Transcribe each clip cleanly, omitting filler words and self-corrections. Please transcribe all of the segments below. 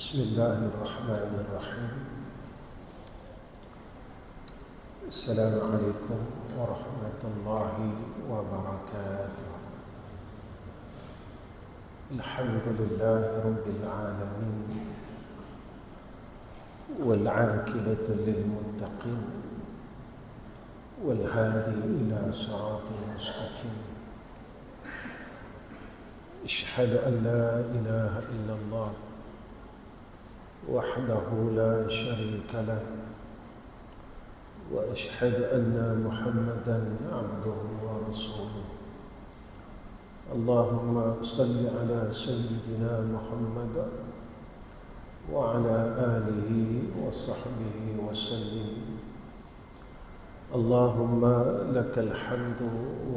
Bismillahirrahmanirrahim. Assalamualaikum warahmatullahi wabarakatuh. Alhamdulillahi rabbil alamin, wal 'aqibatu lil muttaqin, wal hadi ila siratal mustaqim. Asyhadu an la ilaha illallah وحده لا شريك له وأشهد أن محمدا عبده ورسوله. اللهم صل على سيدنا محمد وعلى آله وصحبه وسلم. اللهم لك الحمد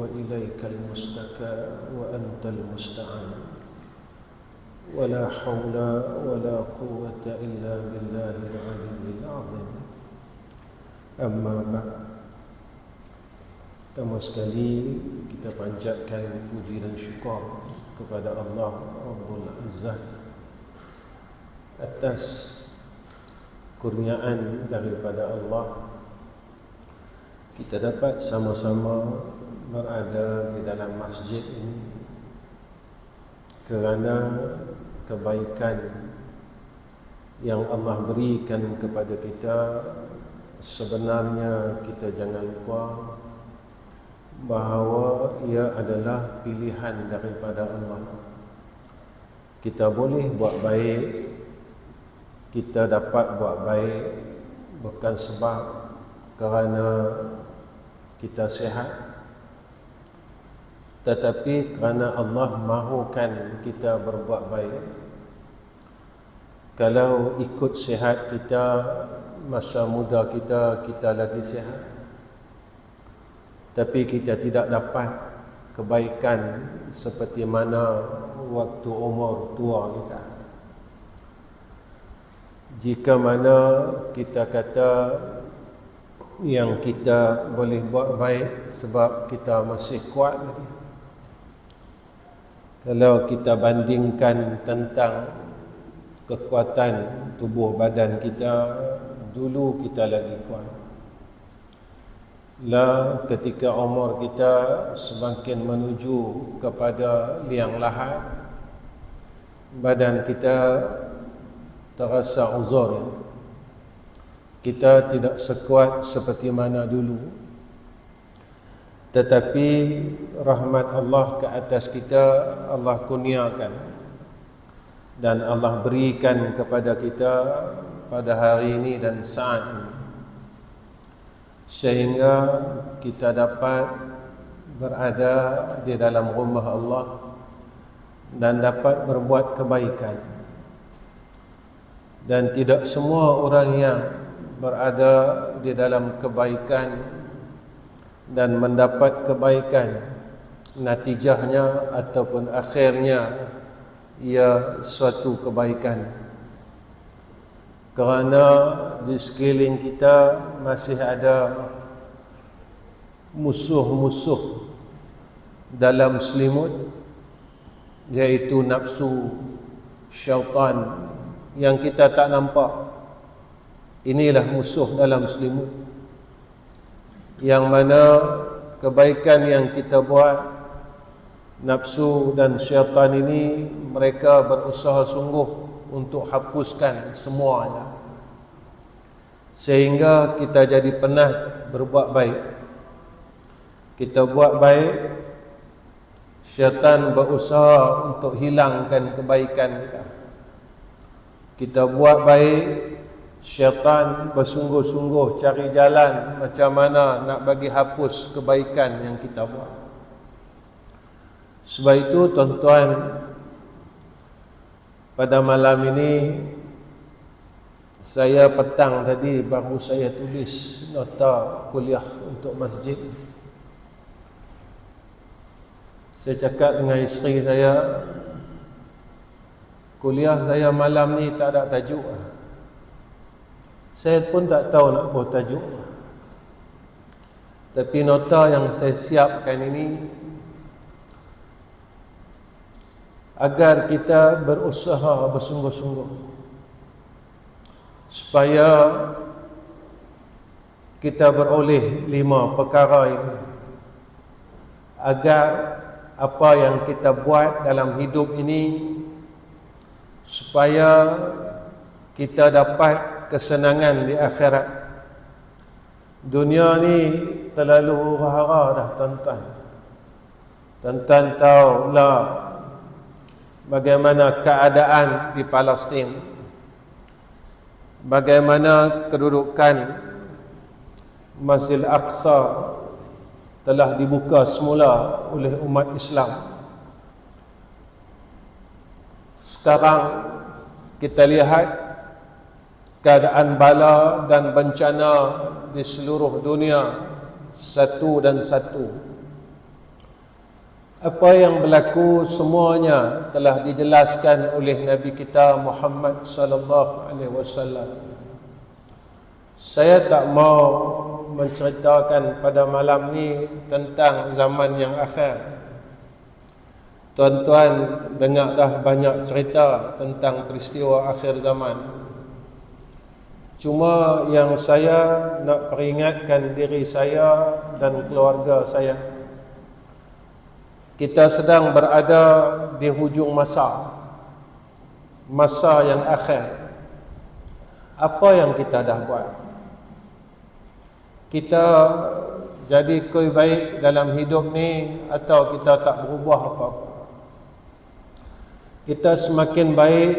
وإليك المستكى وأنت المستعان، ولا حول ولا قوة إلا بالله العلي العظيم. Amma ba'd. Pertama sekali kita panjatkan puji dan syukur kepada Allah Rabbul Izzah atas kurniaan daripada Allah kita dapat sama-sama berada di dalam masjid ini kerana kebaikan yang Allah berikan kepada kita. Sebenarnya kita jangan lupa bahawa ia adalah pilihan daripada Allah. Kita boleh buat baik, kita dapat buat baik bukan sebab kerana kita sihat, tetapi kerana Allah mahukan kita berbuat baik. Kalau ikut sihat kita, masa muda kita, kita lagi sihat, tapi kita tidak dapat kebaikan seperti mana waktu umur tua kita. Jika mana kita kata yang kita boleh buat baik sebab kita masih kuat lagi, kalau kita bandingkan tentang kekuatan tubuh badan kita, dulu kita lagi kuat. Ketika umur kita semakin menuju kepada liang lahat, badan kita terasa uzur. Kita tidak sekuat seperti mana dulu. Tetapi rahmat Allah ke atas kita, Allah kurniakan dan Allah berikan kepada kita pada hari ini dan saat ini, sehingga kita dapat berada di dalam rumah Allah dan dapat berbuat kebaikan. Dan tidak semua orang yang berada di dalam kebaikan dan mendapat kebaikan, natijahnya ataupun akhirnya ia suatu kebaikan. Kerana di sekeliling kita masih ada musuh-musuh dalam selimut, iaitu nafsu, syaitan yang kita tak nampak. Inilah musuh dalam selimut, yang mana kebaikan yang kita buat, nafsu dan syaitan ini mereka berusaha sungguh untuk hapuskan semuanya, sehingga kita jadi penat berbuat baik. Kita buat baik, syaitan berusaha untuk hilangkan kebaikan kita. Kita buat baik, syaitan bersungguh-sungguh cari jalan macam mana nak bagi hapus kebaikan yang kita buat. Sebab itu tuan-tuan, pada malam ini saya petang tadi baru saya tulis nota kuliah untuk masjid. Saya cakap dengan isteri saya, kuliah saya malam ni tak ada tajuk. Saya pun tak tahu nak buat tajuk. Tapi nota yang saya siapkan ini agar kita berusaha bersungguh-sungguh supaya kita beroleh 5 perkara ini, agar apa yang kita buat dalam hidup ini supaya kita dapat kesenangan di akhirat. Dunia ni terlalu huru-hara dah tuan-tuan. Tuan-tuan tahulah bagaimana keadaan di Palestin, bagaimana kedudukan Masjid Al-Aqsa telah dibuka semula oleh umat Islam. Sekarang kita lihat keadaan bala dan bencana di seluruh dunia satu dan satu. Apa yang berlaku semuanya telah dijelaskan oleh Nabi kita Muhammad sallallahu alaihi wasallam. Saya tak mau menceritakan pada malam ni tentang zaman yang akhir. Tuan-tuan dengar dah banyak cerita tentang peristiwa akhir zaman. Cuma yang saya nak peringatkan diri saya dan keluarga saya, kita sedang berada di hujung masa yang akhir. Apa yang kita dah buat? Kita jadi koi baik dalam hidup ni atau kita tak berubah apa-apa? Kita semakin baik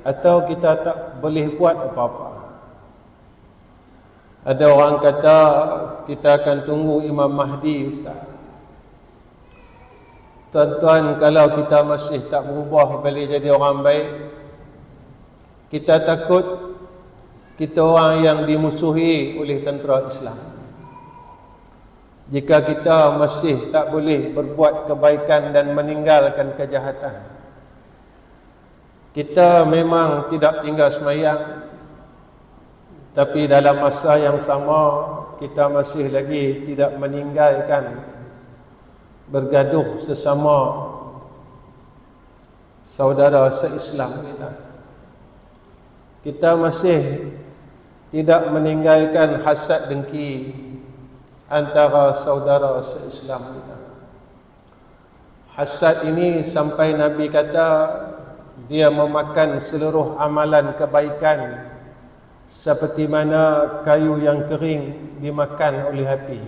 atau kita tak boleh buat apa-apa? Ada orang kata kita akan tunggu Imam Mahdi, Ustaz. Tuan-tuan, kalau kita masih tak berubah boleh jadi orang baik, kita takut kita orang yang dimusuhi oleh tentera Islam. Jika kita masih tak boleh berbuat kebaikan dan meninggalkan kejahatan, kita memang tidak tinggal semayang, tapi dalam masa yang sama kita masih lagi tidak meninggalkan bergaduh sesama saudara se-Islam kita. Kita masih tidak meninggalkan hasad dengki antara saudara se-Islam kita. Hasad ini sampai Nabi kata dia memakan seluruh amalan kebaikan seperti mana kayu yang kering dimakan oleh api.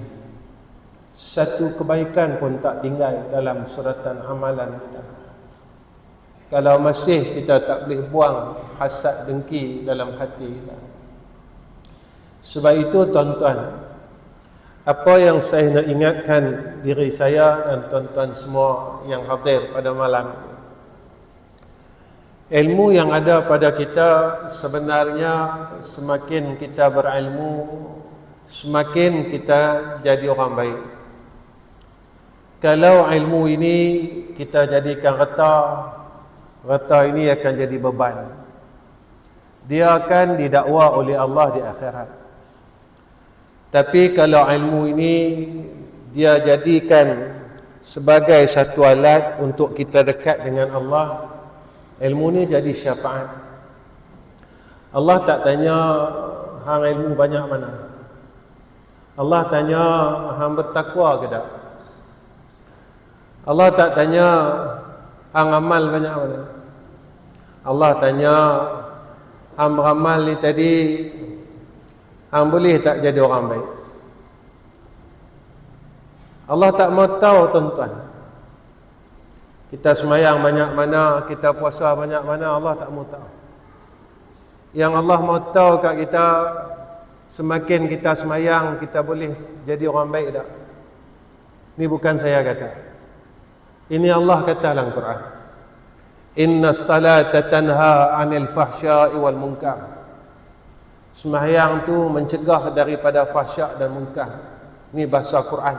Satu kebaikan pun tak tinggal dalam suratan amalan kita. Kalau masih kita tak boleh buang hasad dengki dalam hati kita. Sebab itu tuan-tuan, apa yang saya nak ingatkan diri saya dan tuan-tuan semua yang hadir pada malam ini, ilmu yang ada pada kita sebenarnya semakin kita berilmu, semakin kita jadi orang baik. Kalau ilmu ini kita jadikan reta ini akan jadi beban. Dia akan didakwa oleh Allah di akhirat. Tapi kalau ilmu ini dia jadikan sebagai satu alat untuk kita dekat dengan Allah, ilmu ni jadi syafaat. Allah tak tanya hang ilmu banyak mana. Allah tanya hang bertakwa ke tak? Allah tak tanya hang amal banyak mana. Allah tanya hang beramal ni tadi, hang boleh tak jadi orang baik? Allah tak mau tahu tuan-tuan. Kita semayang banyak mana, kita puasa banyak mana, Allah tak mau tahu. Yang Allah mau tahu kat kita, semakin kita semayang, kita boleh jadi orang baik tak? Ini bukan saya kata. Ini Allah kata dalam Quran. Inna salata tanha anil fahsya'i wal munkar. Semayang tu mencegah daripada fahsyak dan munkar. Ini bahasa Quran.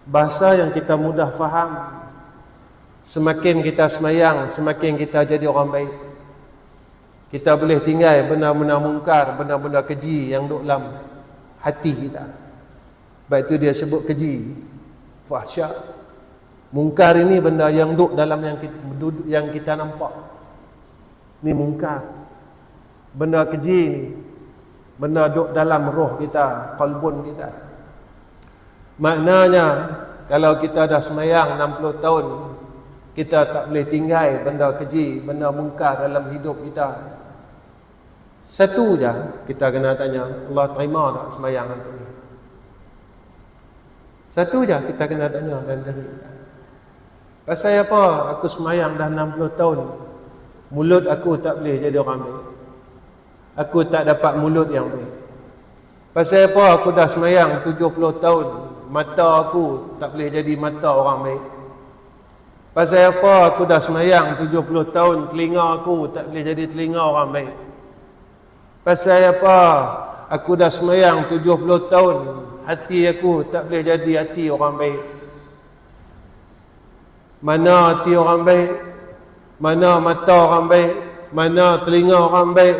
Bahasa yang kita mudah faham. Semakin kita semayang, semakin kita jadi orang baik. Kita boleh tinggal benda-benda mungkar, benda-benda keji yang duduk dalam hati kita. Sebab itu dia sebut keji, fahsyak. Mungkar ini benda yang duduk dalam yang kita nampak. Ini mungkar. benda keji ni, benda duk dalam roh kita, qalbun kita. Maknanya kalau kita dah semayang 60 tahun, kita tak boleh tinggal benda keji, benda mungkar dalam hidup kita. Satu je kita kena tanya, Allah terima tak semayang aku ni? Satu je kita kena tanya dalam diri kita. Pasal apa aku semayang dah 60 tahun, mulut aku tak boleh jadi orang baik, aku tak dapat mulut yang baik. Pasal apa aku dah semayang 70 tahun, mata aku tak boleh jadi mata orang baik. Pasal apa aku dah semayang 70 tahun, telinga aku tak boleh jadi telinga orang baik. Pasal apa aku dah semayang 70 tahun, hati aku tak boleh jadi hati orang baik. Mana hati orang baik, mana mata orang baik, mana telinga orang baik.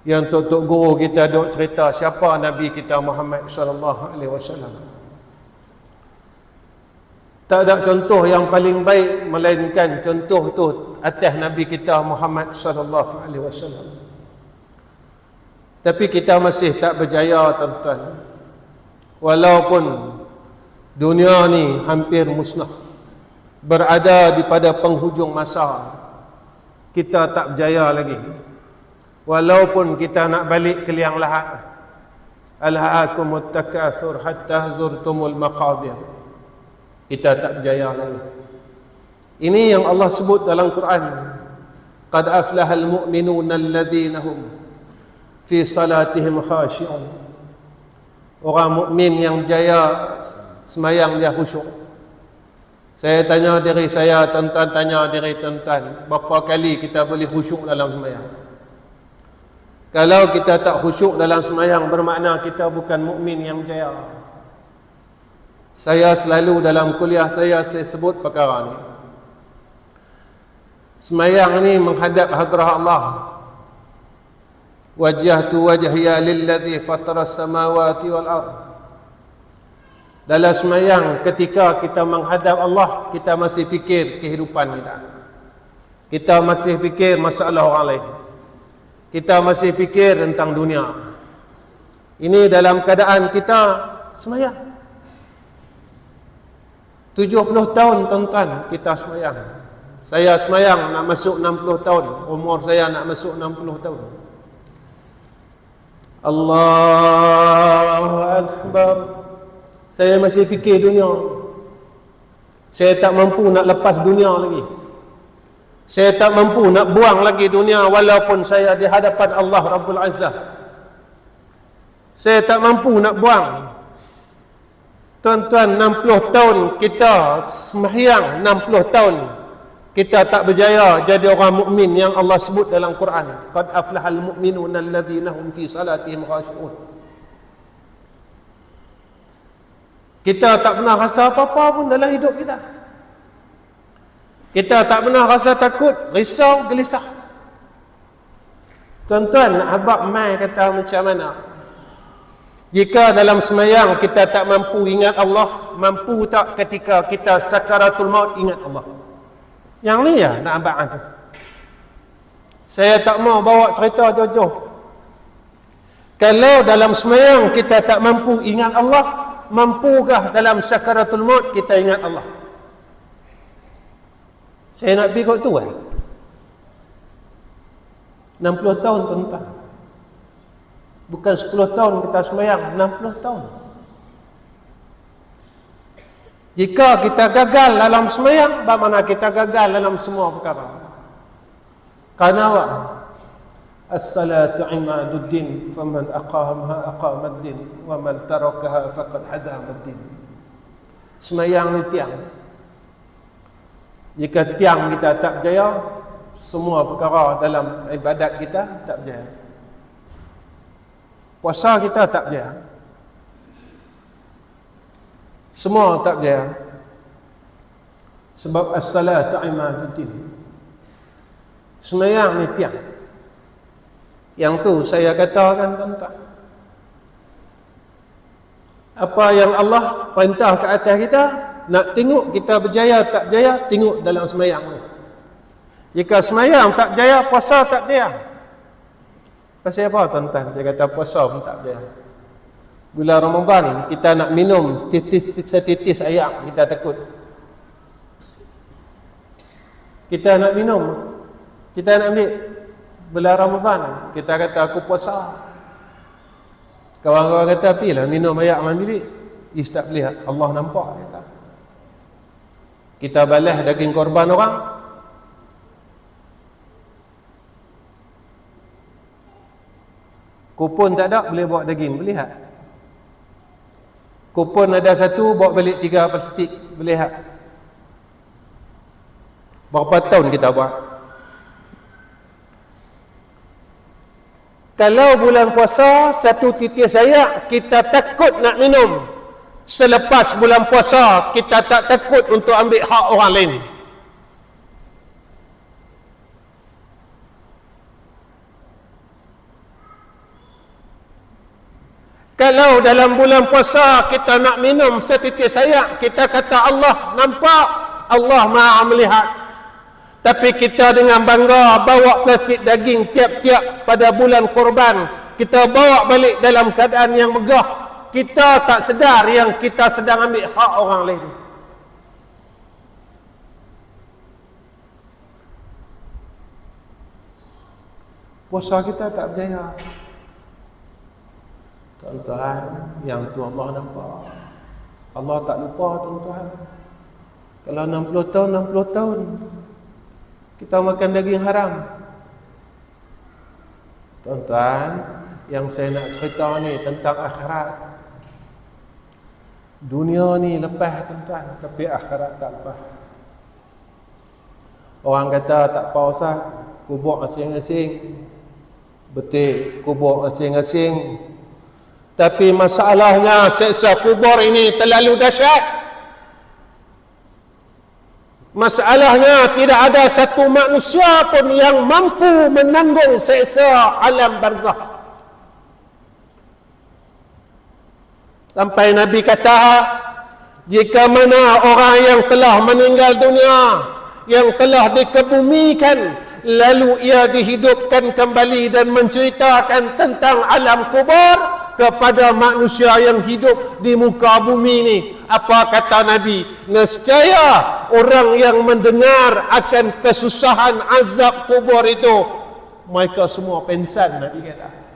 Yang tok-tok guru kita duk cerita siapa Nabi kita Muhammad sallallahu alaihi wasallam. Tak ada contoh yang paling baik melainkan contoh tu atas Nabi kita Muhammad sallallahu alaihi wasallam. Tapi kita masih tak berjaya, tuan-tuan. Walaupun dunia ni hampir musnah, berada di pada penghujung masa, kita tak berjaya lagi. Walaupun kita nak balik ke liang lahat, alhaakumut takatsur hatta zurtumul maqabir, kita tak berjaya lagi. Ini yang Allah sebut dalam Quran, qad aflahal mu'minuna alladhina hum fi salatihim khashi'un. Orang mukmin yang jaya semayang dia khusyuk. Saya tanya diri saya, tuan-tuan tanya diri tuan-tuan, berapa kali kita boleh khusyuk dalam semayang? Kalau kita tak khusyuk dalam semayang, bermakna kita bukan mukmin yang jaya. Saya selalu dalam kuliah saya sebut perkara ni. Semayang ni menghadap hadrah Allah. Wajjahtu wajhiya lilladzi fatara as-samawati wal ard. Dalam semayang, ketika kita menghadap Allah, kita masih fikir kehidupan kita. Kita masih fikir masalah orang lain. Kita masih fikir tentang dunia. Ini dalam keadaan kita semayang. 70 tahun tuan-tuan kita semayang. Saya semayang nak masuk 60 tahun. Umur saya nak masuk 60 tahun. Allahu Akbar. Saya masih fikir dunia. Saya tak mampu nak lepas dunia lagi. Saya tak mampu nak buang lagi dunia walaupun saya di hadapan Allah Rabbul Izzah. Saya tak mampu nak buang. Tuan-tuan, 60 tahun kita sembahyang, 60 tahun kita tak berjaya jadi orang mukmin yang Allah sebut dalam Quran. Qad aflahal mu'minuna alladhina hum fi salatihim khashi'un. Kita tak pernah rasa apa-apa pun dalam hidup kita. Kita tak pernah rasa takut, risau, gelisah. Tuan-tuan, Abang Mai kata macam mana? Jika dalam semayang kita tak mampu ingat Allah, mampu tak ketika kita sakaratul maut ingat Allah? Yang ni ya nak abang tu. Saya tak mau bawa cerita jauh-jauh. Kalau dalam semayang kita tak mampu ingat Allah, mampukah dalam sakaratul maut kita ingat Allah? Saya nak pergi kot tu 60 tahun tuan-tuan. Bukan 10 tahun kita semayang, 60 tahun. Jika kita gagal dalam semayang, bagaimana kita gagal dalam semua perkara? Karena as-salatu imaduddin, faman aqamaha aqamaddin, wa man tarakaha faqad hadamaddin. Semayang ni tiang. Jika tiang kita tak berjaya, semua perkara dalam ibadat kita tak berjaya. Puasa kita tak berjaya. Semua tak berjaya. Sebab as-salatu imaduddin. Semayang ni tiang. Yang tu saya katakan tuan-tuan. Apa yang Allah perintah ke atas kita, nak tengok kita berjaya tak berjaya, tengok dalam semayang ni. Jika semayang tak berjaya, puasa tak berjaya. Pasal apa tuan-tuan? Saya kata puasa pun tak boleh. Bulan Ramadan kita nak minum setitis air, kita takut. Kita nak minum, kita nak ambil bulan Ramadan, kita kata aku puasa. Kawan-kawan kata apilah minum air dalam bilik. Is tak boleh, Allah nampak kata. Kita balas daging korban orang. Kupon tak ada, boleh bawa daging, boleh tak? Kupon ada satu, bawa balik 3 plastik, boleh tak? Berapa tahun kita buat? Kalau bulan puasa, satu titis air, kita takut nak minum. Selepas bulan puasa, kita tak takut untuk ambil hak orang lain. Kalau dalam bulan puasa kita nak minum setitis air, kita kata Allah nampak, Allah Maha melihat. Tapi kita dengan bangga bawa plastik daging tiap-tiap pada bulan korban, kita bawa balik dalam keadaan yang megah. Kita tak sedar yang kita sedang ambil hak orang lain. Puasa kita tak berjaya. Tuan-tuan, yang tu Allah nampak. Allah tak lupa tuan-tuan. Kalau 60 tahun, 60 tahun kita makan daging haram. Tuan-tuan, yang saya nak cerita ni tentang akhirat. Dunia ni lepas tuan-tuan, tapi akhirat tak lepas. Orang kata tak apa Ustaz, kubur asing-asing. Betul, kubur asing-asing. Tapi masalahnya siksa kubur ini terlalu dahsyat. Masalahnya tidak ada satu manusia pun yang mampu menanggung siksa alam barzakh. Sampai Nabi kata, jika mana orang yang telah meninggal dunia, yang telah dikebumikan, lalu ia dihidupkan kembali dan menceritakan tentang alam kubur kepada manusia yang hidup di muka bumi ini, apa kata Nabi? Nescaya orang yang mendengar akan kesusahan azab kubur itu, mereka semua pengsan, Nabi kata.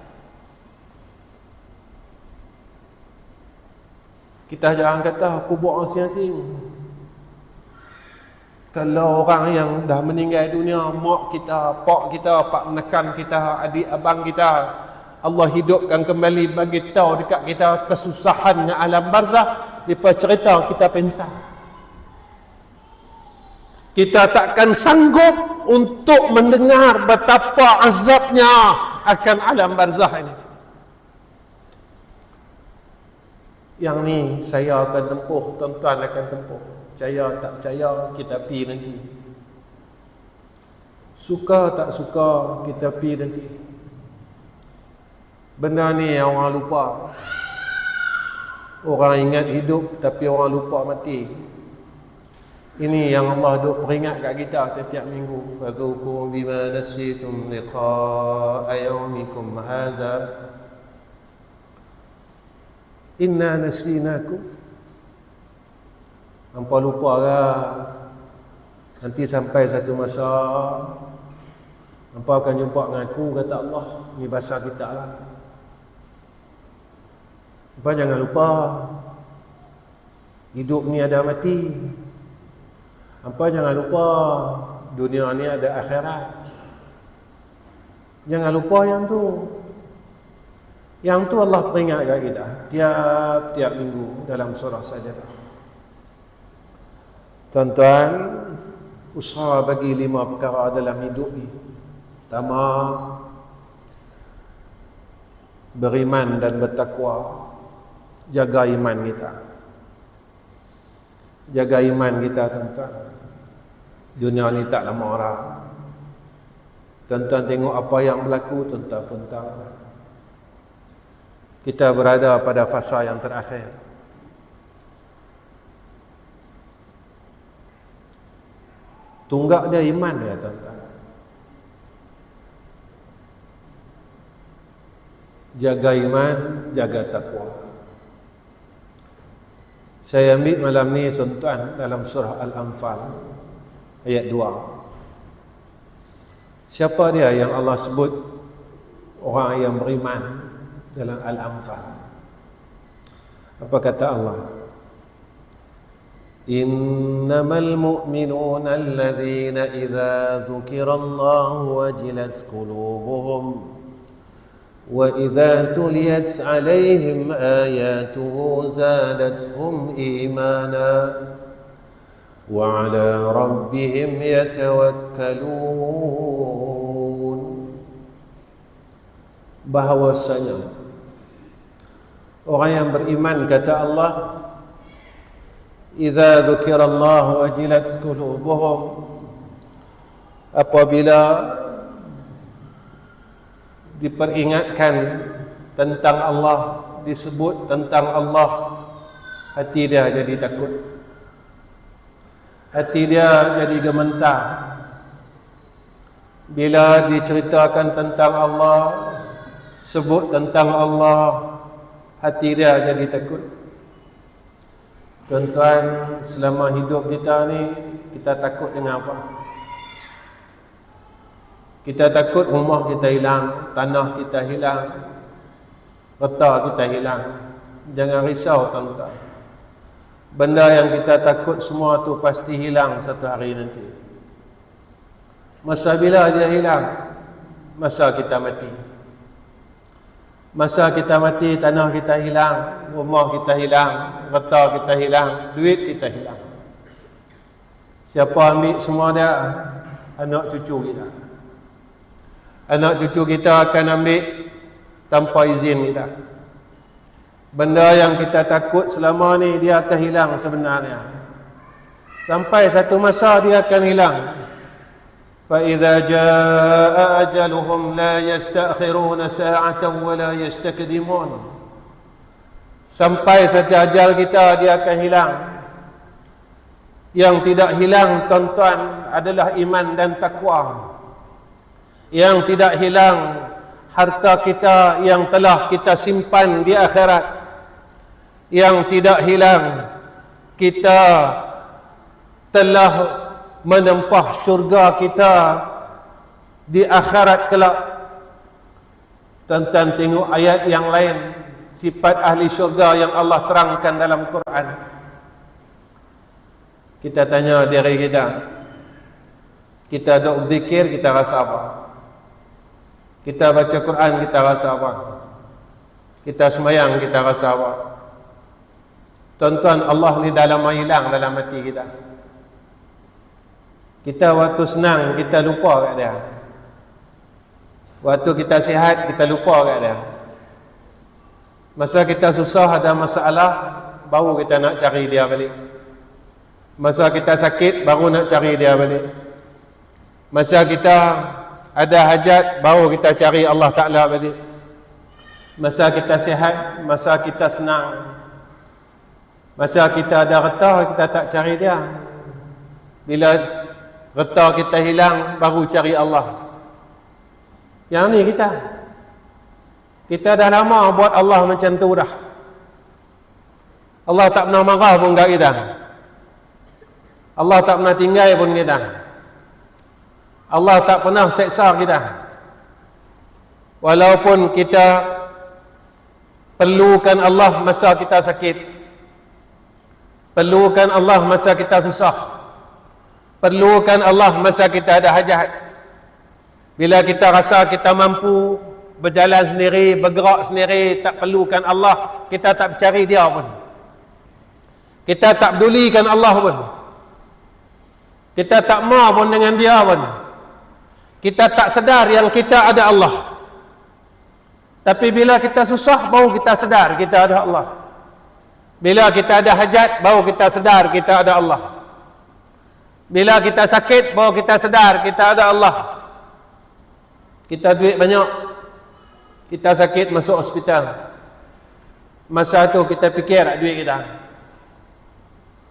Kita jangan kata kubur asing-asing. Kalau orang yang dah meninggal dunia, mak kita, pak kita, pak menekan kita, adik abang kita, Allah hidupkan kembali bagi tahu dekat kita kesusahannya alam barzakh, depa cerita kita pengsan. Kita takkan sanggup untuk mendengar betapa azabnya akan alam barzakh ini. Yang ni saya akan tempuh, tuan-tuan akan tempuh. Percaya tak percaya, kita pi nanti. Suka tak suka, kita pi nanti. Benda ni yang orang lupa. Orang ingat hidup tapi orang lupa mati. Ini yang Allah duk peringat kat kita setiap minggu. Fadzuqu bima nasitum liqa'a yawmikum hadza. Inna nasinakum. Hampa lupa ke? Nanti sampai satu masa hampa akan jumpa dengan aku, kata Allah. Ni bahasa kita lah. Hampa jangan lupa, hidup ni ada mati. Hampa jangan lupa, dunia ni ada akhirat. Jangan lupa yang tu. Yang tu Allah peringat kat kita tiap-tiap minggu dalam surah Sajadah. Tuan-tuan, usaha bagi 5 perkara dalam hidup ni. Pertama, beriman dan bertakwa. Jaga iman kita. Jaga iman kita, tuan-tuan. Dunia ni tak lama orang. Tuan-tuan tengok apa yang berlaku, tuan-tuan pun tahu. Kita berada pada fasa yang terakhir. Tunggak dia iman ya, tuan-tuan. jaga iman, jaga takwa. Saya ambil malam ni tuan dalam surah Al-Anfal ayat 2. Siapa dia yang Allah sebut orang yang beriman dalam Al-Anfal? Apa kata Allah? Innamal mu'minuna alladhina idza dzukirallahu wajilat qulubuhum wa idza tuliyat 'alaihim ayatuhu zadatuhum imana wa 'ala rabbihim yatawakkalun. Bahawasanya orang yang beriman, kata Allah, idza dzukirallahu wajilat qulubuhum, apabila diperingatkan tentang Allah, disebut tentang Allah, hati dia jadi takut, hati dia jadi gemetar. Bila diceritakan tentang Allah, sebut tentang Allah, hati dia jadi takut. Tuan-tuan, selama hidup kita ni, kita takut dengan apa? Kita takut rumah kita hilang, tanah kita hilang, harta kita hilang. Jangan risau tuan-tuan, benda yang kita takut semua tu pasti hilang satu hari nanti. Masa bila dia hilang? Masa kita mati. Masa kita mati, tanah kita hilang, rumah kita hilang, harta kita hilang, duit kita hilang. Siapa ambil semua dia? Anak cucu kita. Anak cucu kita akan ambil tanpa izin kita. Benda yang kita takut selama ni, dia akan hilang sebenarnya. Sampai satu masa dia akan hilang. فَإِذَا جَاءَ أَجَلُهُمْ لَا يَسْتَأْخِرُونَ سَاعَةً وَلَا يَسْتَقْدِمُونَ. Sampai saja ajal kita, dia akan hilang. Yang tidak hilang tuan-tuan adalah iman dan takwa. Yang tidak hilang harta kita yang telah kita simpan di akhirat. Yang tidak hilang kita telah menempah syurga kita di akhirat kelak. Tuan-tuan tengok ayat yang lain, sifat ahli syurga yang Allah terangkan dalam Quran. Kita tanya diri kita, kita duk berzikir, kita rasa apa? Kita baca Quran, kita rasa apa? Kita sembahyang, kita rasa apa? Tuan-tuan, Allah ni dah lama hilang dalam hati kita. Kita waktu senang, kita lupa kat dia. Waktu kita sihat, kita lupa kat dia. Masa kita susah, ada masalah, baru kita nak cari dia balik. Masa kita sakit, baru nak cari dia balik. Masa kita ada hajat, baru kita cari Allah Ta'ala balik. Masa kita sihat, masa kita senang, masa kita ada harta, kita tak cari dia. Bila harta kita hilang, baru cari Allah. Yang ni kita dah lama buat Allah macam tu dah. Allah tak pernah marah pun kat kita. Allah tak pernah tinggal pun kita. Allah tak pernah seksa kita. Walaupun kita perlukan Allah masa kita sakit, perlukan Allah masa kita susah, perlukan Allah masa kita ada hajat. Bila kita rasa kita mampu berjalan sendiri, bergerak sendiri, tak perlukan Allah, kita tak cari dia pun. Kita tak pedulikan Allah pun. Kita tak mau pun dengan dia pun. Kita tak sedar yang kita ada Allah. Tapi bila kita susah, baru kita sedar kita ada Allah. Bila kita ada hajat, baru kita sedar kita ada Allah. Bila kita sakit, baru kita sedar kita ada Allah. Kita duit banyak, kita sakit masuk hospital. Masa tu kita fikir tak duit kita?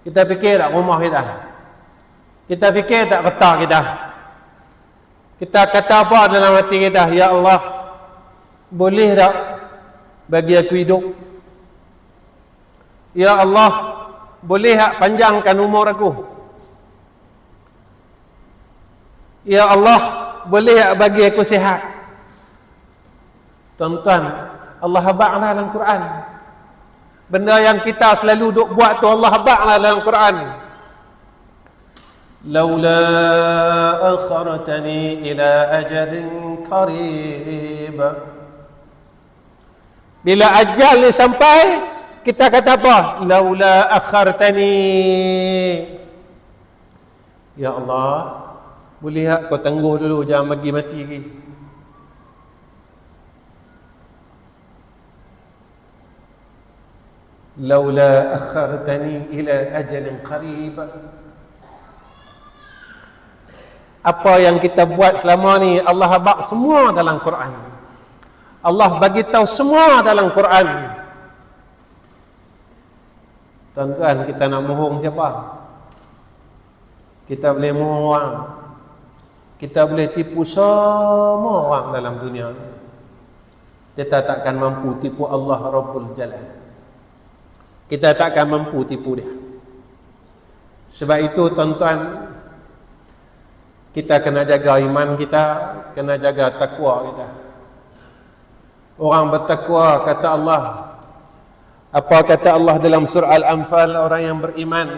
Kita fikir tak rumah kita? Kita fikir tak harta kita? Kita kata apa dalam hati kita? Ya Allah, boleh tak bagi aku hidup. Ya Allah, boleh tak panjangkan umur aku? Ya Allah, boleh tak bagi aku sihat? Tuan-tuan, Allah habaqlah dalam Quran. Benda yang kita selalu duk buat tu Allah habaqlah dalam Quran. Laula akhartani ila ajalin qarib. Bila ajal ni sampai, kita kata apa? Laula akhartani. Ya Allah, boleh tak kau tangguh dulu, jangan bagi mati lagi. Laula akhartani ila ajalin qarib. Apa yang kita buat selama ni Allah habaq semua dalam Quran. Allah bagi tahu semua dalam Quran. Tuan-tuan, kita nak mohong siapa? Kita boleh mohong orang. Kita boleh tipu semua orang dalam dunia. Kita takkan mampu tipu Allah Rabbul Jalal. Kita takkan mampu tipu dia. Sebab itu tuan-tuan, kita kena jaga iman kita, kena jaga takwa kita. Orang bertakwa, kata Allah. Apa kata Allah dalam surah Al-Anfal, orang yang beriman?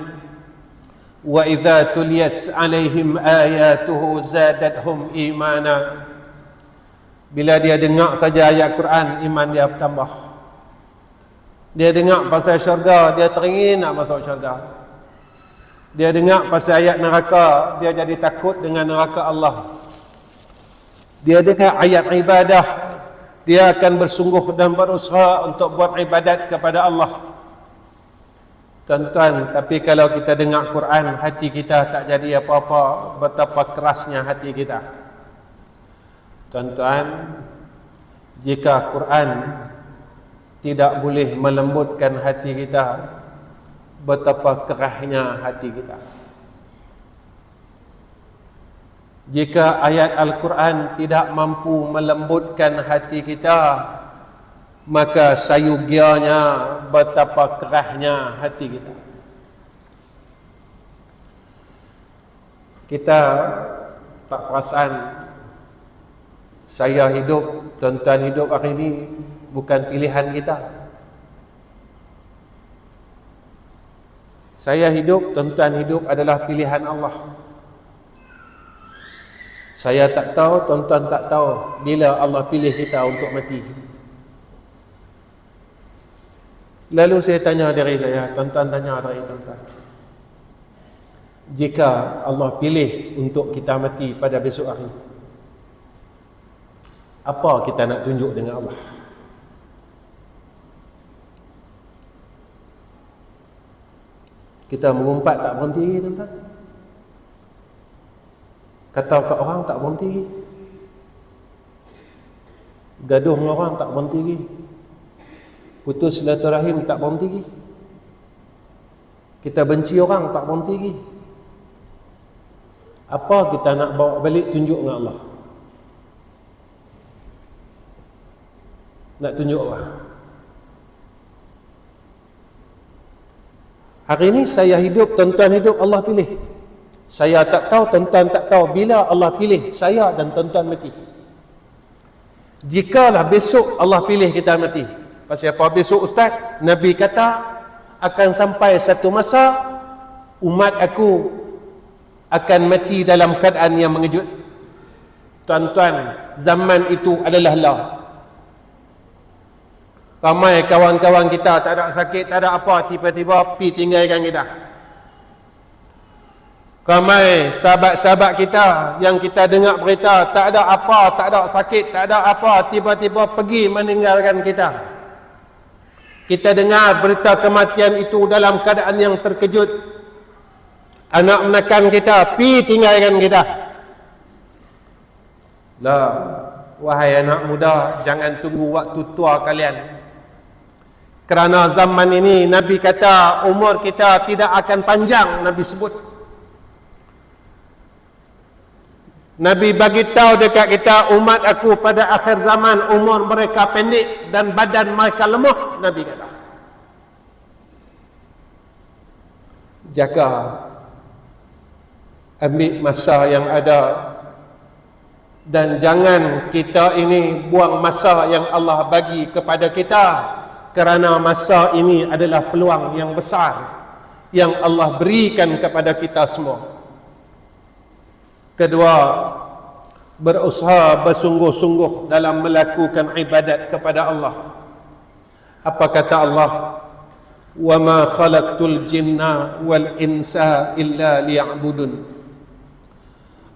Wa idza tuliyat alaihim ayatuhu zadatuhum imana. Bila dia dengar saja ayat Quran, iman dia bertambah. Dia dengar pasal syurga, dia teringin nak masuk syurga. Dia dengar pasal ayat neraka, dia jadi takut dengan neraka Allah. Dia dengar ayat ibadah, dia akan bersungguh dan berusaha untuk buat ibadat kepada Allah. Tuan-tuan, tapi kalau kita dengar Quran, hati kita tak jadi apa-apa, betapa kerasnya hati kita. Tuan-tuan, jika Quran tidak boleh melembutkan hati kita, betapa kerasnya hati kita. Jika ayat Al-Quran tidak mampu melembutkan hati kita, maka sayugianya betapa kerasnya hati kita. Kita tak perasan saya hidup, tuan-tuan hidup hari ini bukan pilihan kita. Saya hidup, tuan-tuan hidup adalah pilihan Allah. Saya tak tahu, tuan-tuan tak tahu bila Allah pilih kita untuk mati. Lalu saya tanya diri saya, tuan-tuan tanya dari tuan-tuan. Jika Allah pilih untuk kita mati pada besok hari, apa kita nak tunjuk dengan Allah? Kita mengumpat tak berhenti, tuan-tuan. Kata kat orang tak berhenti. Gaduh dengan orang tak berhenti. Putus silaturahim tak berhenti. Kita benci orang tak berhenti. Apa kita nak bawa balik tunjuk dengan Allah? Nak tunjuk apa? Hari ini saya hidup, tuan-tuan hidup, Allah pilih. Saya tak tahu, tuan-tuan tak tahu bila Allah pilih saya dan tuan-tuan mati. Jikalah besok Allah pilih kita mati. Pasal apa besok Ustaz? Nabi kata akan sampai satu masa umat aku akan mati dalam keadaan yang mengejut. Tuan-tuan, zaman itu adalah lah. Ramai kawan-kawan kita tak ada sakit, tak ada apa, tiba-tiba pi tinggalkan kita. Ramai sahabat-sahabat kita yang kita dengar berita tak ada apa, tak ada sakit, tak ada apa, tiba-tiba pergi meninggalkan kita. Kita dengar berita kematian itu dalam keadaan yang terkejut. Anak menekan kita, pi tinggalkan kita. Lah, wahai anak muda, jangan tunggu waktu tua kalian. Kerana zaman ini Nabi kata umur kita tidak akan panjang, Nabi sebut. Nabi bagi tahu dekat kita, umat aku pada akhir zaman umur mereka pendek dan badan mereka lemah. Nabi kata, jaga, ambil masa yang ada, dan jangan kita ini buang masa yang Allah bagi kepada kita, kerana masa ini adalah peluang yang besar yang Allah berikan kepada kita semua. Kedua, berusaha bersungguh-sungguh dalam melakukan ibadat kepada Allah. Apa kata Allah? Wa ma khalaqtul jinna wal insa illa liya'budun.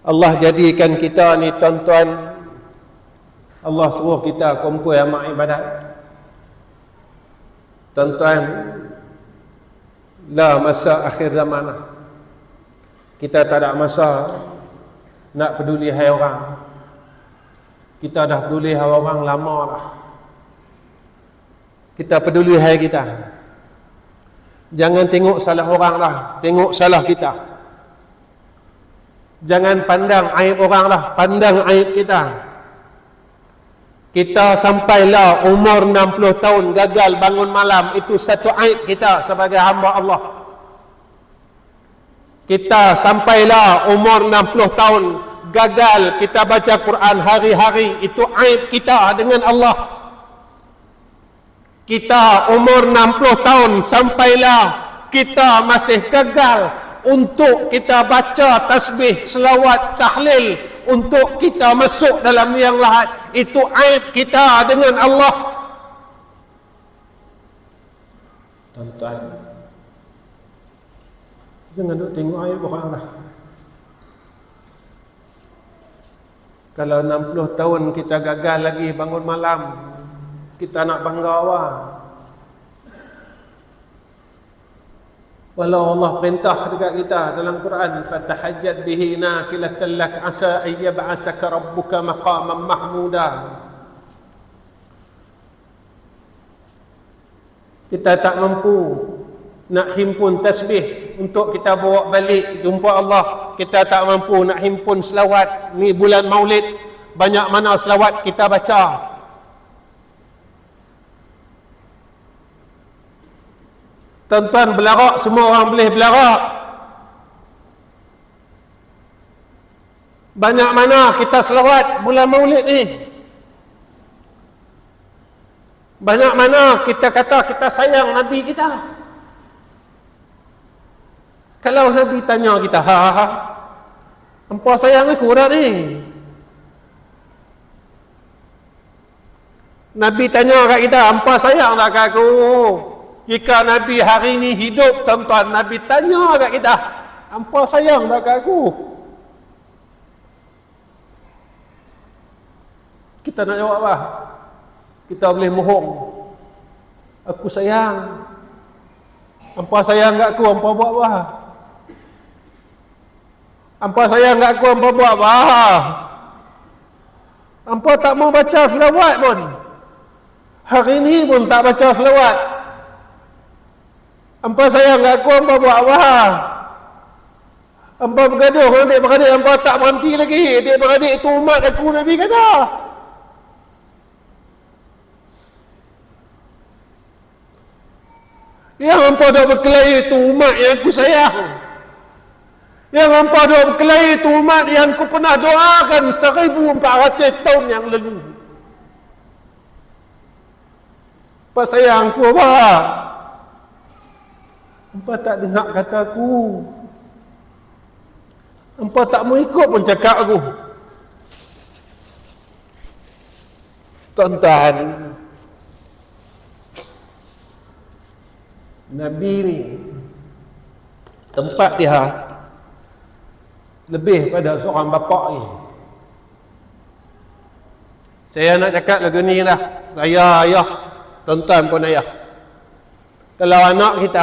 Allah jadikan kita ni tuan-tuan, Allah suruh kita kumpul amal ibadat. Tuan-tuan, lah masa akhir zaman lah. Kita tak ada masa nak peduli hai orang. Kita dah peduli hai orang lama lah. Kita peduli hai kita. Jangan tengok salah orang lah, tengok salah kita. Jangan pandang aib orang lah, pandang aib kita. Kita sampailah umur 60 tahun gagal bangun malam, itu satu aib kita sebagai hamba Allah. Kita sampailah umur 60 tahun gagal kita baca Quran hari-hari, itu aib kita dengan Allah. Kita umur 60 tahun sampailah kita masih gagal untuk kita baca tasbih, selawat, tahlil, untuk kita masuk dalam yang lahat, itu aib kita dengan Allah. Tuan-tuan, jangan duk tengok aib orang lah. Kalau 60 tahun kita gagal lagi bangun malam, kita nak bangga apa? Walau Allah perintah dekat kita dalam Quran, fatahajjat bihi nafilatan lak asa ay yab'asaka rabbuka maqaman mahmuda. Kita tak mampu nak himpun tasbih untuk kita bawa balik jumpa Allah. Kita tak mampu nak himpun selawat. Ni bulan Maulid, banyak mana selawat kita baca. Tuan-tuan belarak, semua orang boleh belarak. Banyak mana kita selawat bulan Maulid ni. Banyak mana kita kata kita sayang Nabi kita. Kalau Nabi tanya kita, hampa sayang aku dah ni. Nabi tanya kat kita, hampa sayang tak kat aku? Jika Nabi hari ini hidup, tuan-tuan, Nabi tanya kat kita, hampa sayang tak kat aku? Kita nak jawab apa? Kita boleh mohon, aku sayang. Hampa sayang kat aku, hampa buat apa? Hampa sayang kat aku, hampa buat apa? Hampa tak mau baca selawat pun. Hari ini pun tak baca selawat. Hampa sayang kat aku, hampa buat apa? Hampa bergaduh dengan adik-beradik, hampa tak berhenti lagi. Adik-beradik itu umat aku, Nabi kata. Yang hampa dah berkelahi itu umat yang aku sayang. Yang hampa dah berkelahi itu umat yang aku pernah doakan 1400 tahun yang lalu. Apa sayang aku apa? Hampa tak dengar kata aku. Hampa tak mau ikut pun cakap aku. Tuan-tuan, Nabi ni tempat dia lebih pada seorang bapa ni. Saya nak cakap lagu ni lah. Saya ayah, tuan-tuan pun ayah. Kalau anak kita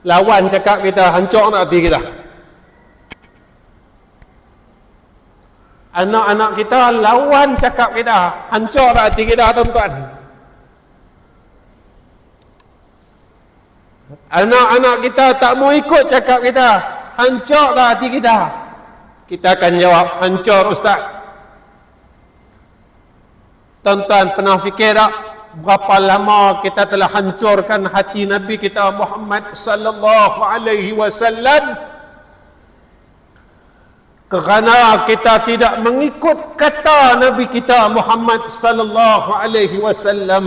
lawan cakap kita, hancur nak hati kita. Anak-anak kita lawan cakap kita, hancur nak hati kita, tuan-tuan. Anak-anak kita tak mau ikut cakap kita, hancur dah hati kita. Kita akan jawab, hancur Ustaz. Tuan-tuan pernah fikir tak berapa lama kita telah hancurkan hati Nabi kita Muhammad sallallahu alaihi wasallam kerana kita tidak mengikut kata Nabi kita Muhammad sallallahu alaihi wasallam.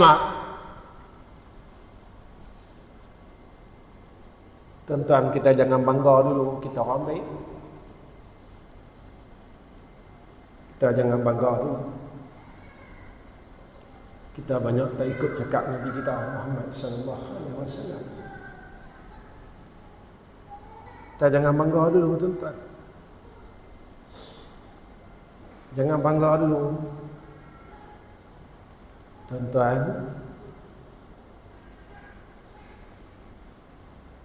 Tuan-tuan, kita jangan bangga dulu kita orang baik. Kita jangan bangga dulu. Kita banyak tak ikut cakap Nabi kita Muhammad sallallahu alaihi wasallam. Kita jangan bangga dulu, tuan-tuan. Jangan bangga dulu. Tuan-tuan,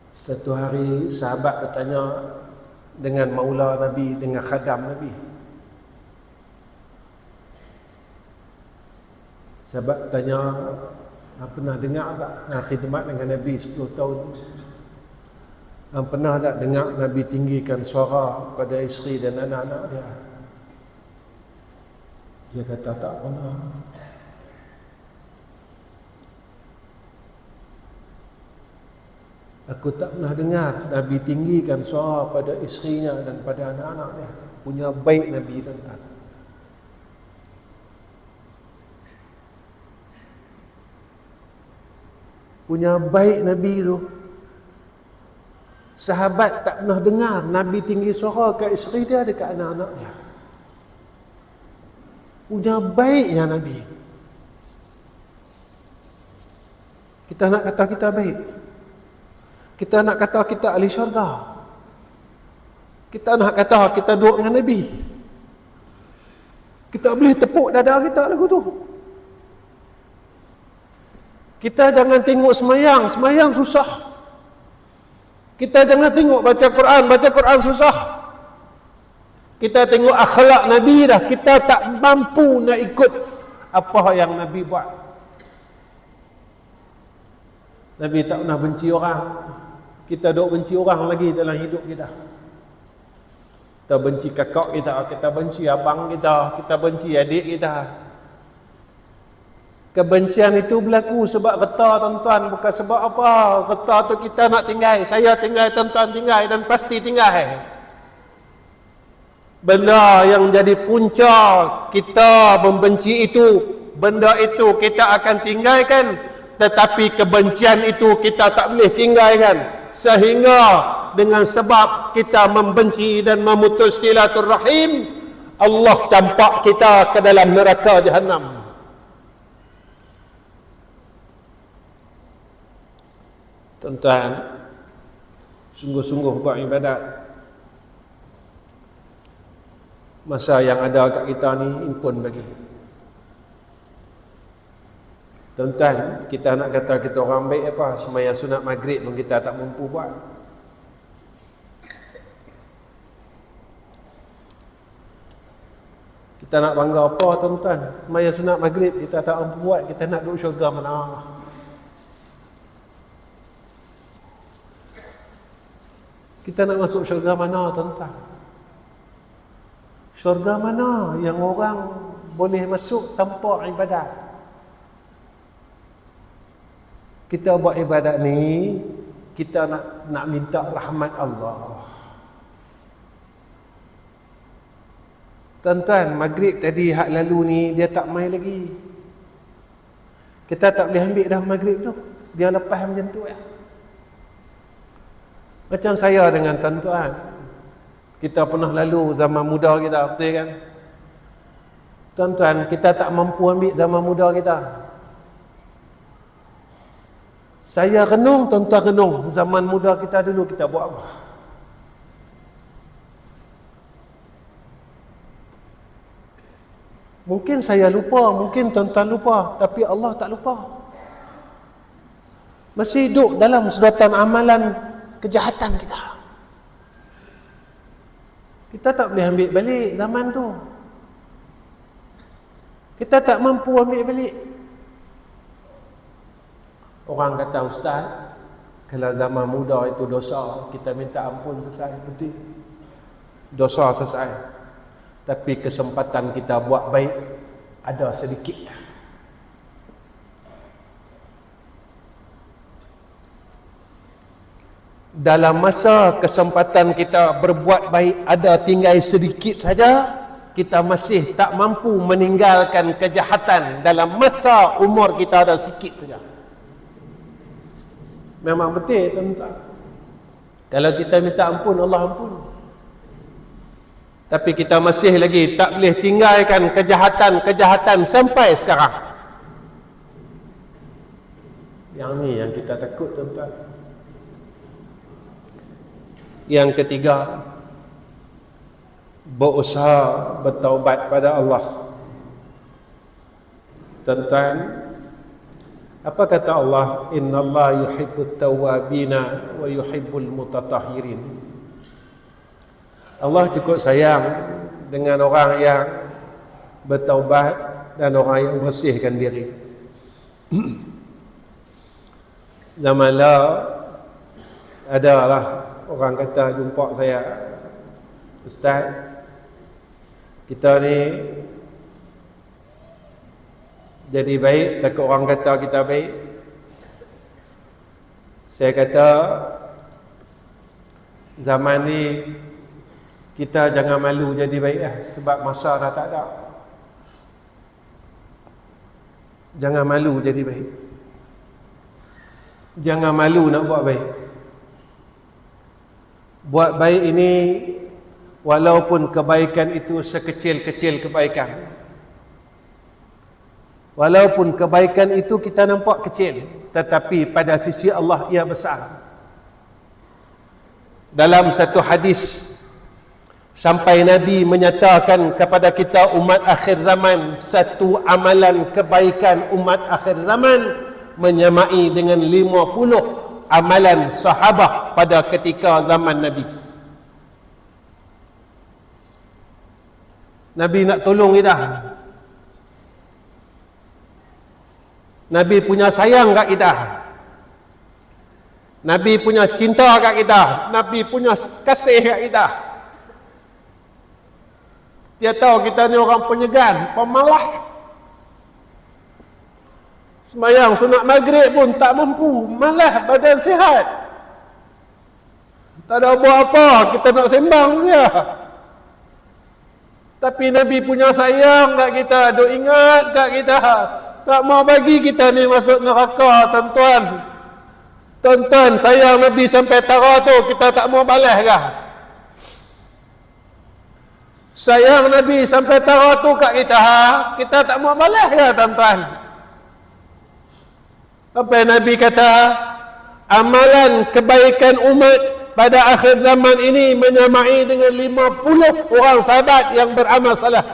satu hari sahabat bertanya dengan maula Nabi, dengan khadam Nabi. Sahabat tanya, pernah dengar tak khidmat dengan Nabi 10 tahun? Pernah tak dengar Nabi tinggikan suara pada isteri dan anak-anak dia? Dia kata tak pernah. Aku tak pernah dengar Nabi tinggikan suara pada isterinya dan pada anak-anak dia. Punya baik Nabi, tuan-tuan. Punya baik Nabi tu. Sahabat tak pernah dengar Nabi tinggi suara ke isteri dia dekat anak-anak dia. Punya baiknya Nabi. Kita nak kata kita baik. Kita nak kata kita ahli syurga. Kita nak kata kita duduk dengan Nabi. Kita boleh tepuk dada kita lagu tu. Kita jangan tengok semayang, semayang susah. Kita jangan tengok baca Quran susah. Kita tengok akhlak Nabi dah, kita tak mampu nak ikut apa yang Nabi buat. Nabi tak pernah benci orang. Kita duk benci orang lagi dalam hidup kita. Kita benci kakak kita, kita benci abang kita, kita benci adik kita. Kebencian itu berlaku sebab reta, tuan-tuan, bukan sebab apa. Reta tu kita nak tinggal, saya tinggal, tuan-tuan tinggal dan pasti tinggal. Benda yang jadi punca kita membenci itu, benda itu kita akan tinggalkan, tetapi kebencian itu kita tak boleh tinggalkan. Sehingga dengan sebab kita membenci dan memutus silaturrahim, Allah campak kita ke dalam neraka Jahannam. Tuan-tuan, sungguh-sungguh buat ibadat. Masa yang ada kat kita ni impun bagi. Tuan-tuan, kita nak kata kita orang baik apa, sembahyang sunat maghrib pun kita tak mampu buat. Kita nak bangga apa, tuan-tuan? Sembahyang sunat maghrib kita tak mampu buat, kita nak duduk syurga mana? Kita nak masuk syurga mana, tuan-tuan? Syurga mana yang orang boleh masuk tanpa ibadat? Kita buat ibadat ni, kita nak minta rahmat Allah. Tuan-tuan, maghrib tadi hak lalu ni, dia tak main lagi. Kita tak boleh ambil dah maghrib tu. Dia lepas macam tu ya. Macam saya dengan tuan-tuan, kita pernah lalu zaman muda kita, betul kan? Tuan-tuan, kita tak mampu ambil zaman muda kita. Saya renung, tuan-tuan renung, zaman muda kita dulu kita buat apa? Mungkin saya lupa, mungkin tuan-tuan lupa, tapi Allah tak lupa. Masih hidup dalam sudatan amalan kejahatan kita. Kita tak boleh ambil balik zaman tu. Kita tak mampu ambil balik. Orang kata, Ustaz, kalau zaman muda itu dosa, kita minta ampun selesai. Betul. dosa selesai. Tapi kesempatan kita buat baik ada sedikit. Dalam masa kesempatan kita berbuat baik ada tinggal sedikit saja, kita masih tak mampu meninggalkan kejahatan dalam masa umur kita ada sikit saja. Memang betul tuan-tuan. Kalau kita minta ampun, Allah ampun. Tapi kita masih lagi tak boleh tinggalkan kejahatan sampai sekarang. Yang ni yang kita takut tuan-tuan. Yang ketiga, berusaha bertaubat pada Allah. Tuan-tuan, apa kata Allah? Innallaha yuhibbut tawwabina wa yuhibbul mutatahhirin. Allah cukup sayang dengan orang yang bertaubat dan orang yang bersihkan diri. Zaman lalu adalah orang kata jumpa saya, Ustaz, kita ni jadi baik takut orang kata kita baik. Saya kata zaman ni kita jangan malu jadi baik sebab masa dah tak ada. Jangan malu jadi baik. Jangan malu nak buat baik. Buat baik ini walaupun kebaikan itu sekecil-kecil kebaikan. Walaupun kebaikan itu kita nampak kecil, tetapi pada sisi Allah ia besar. Dalam satu hadis, sampai Nabi menyatakan kepada kita umat akhir zaman, satu amalan kebaikan umat akhir zaman menyamai dengan 50 amalan sahabah pada ketika zaman Nabi. Nabi nak tolong kita. Nabi punya sayang kat kita. Nabi punya cinta kat kita. Nabi punya kasih kat kita. Dia tahu kita ni orang penyegan, pemalas. Sembayang sunat maghrib pun tak mampu, malas, badan sihat. Tak ada buat apa, kita nak sembang saja. Tapi Nabi punya sayang kat kita, duk ingat kat kita. Tak mau bagi kita ni masuk neraka, tuan-tuan. Tuan-tuan, sayang Nabi sampai tara tu, kita tak mau balas kah? Sayang Nabi sampai tara tu kat kita tak mau balas kah, tuan-tuan? Sampai Nabi kata, amalan kebaikan umat pada akhir zaman ini menyamai dengan 50 orang sahabat yang beramal salah.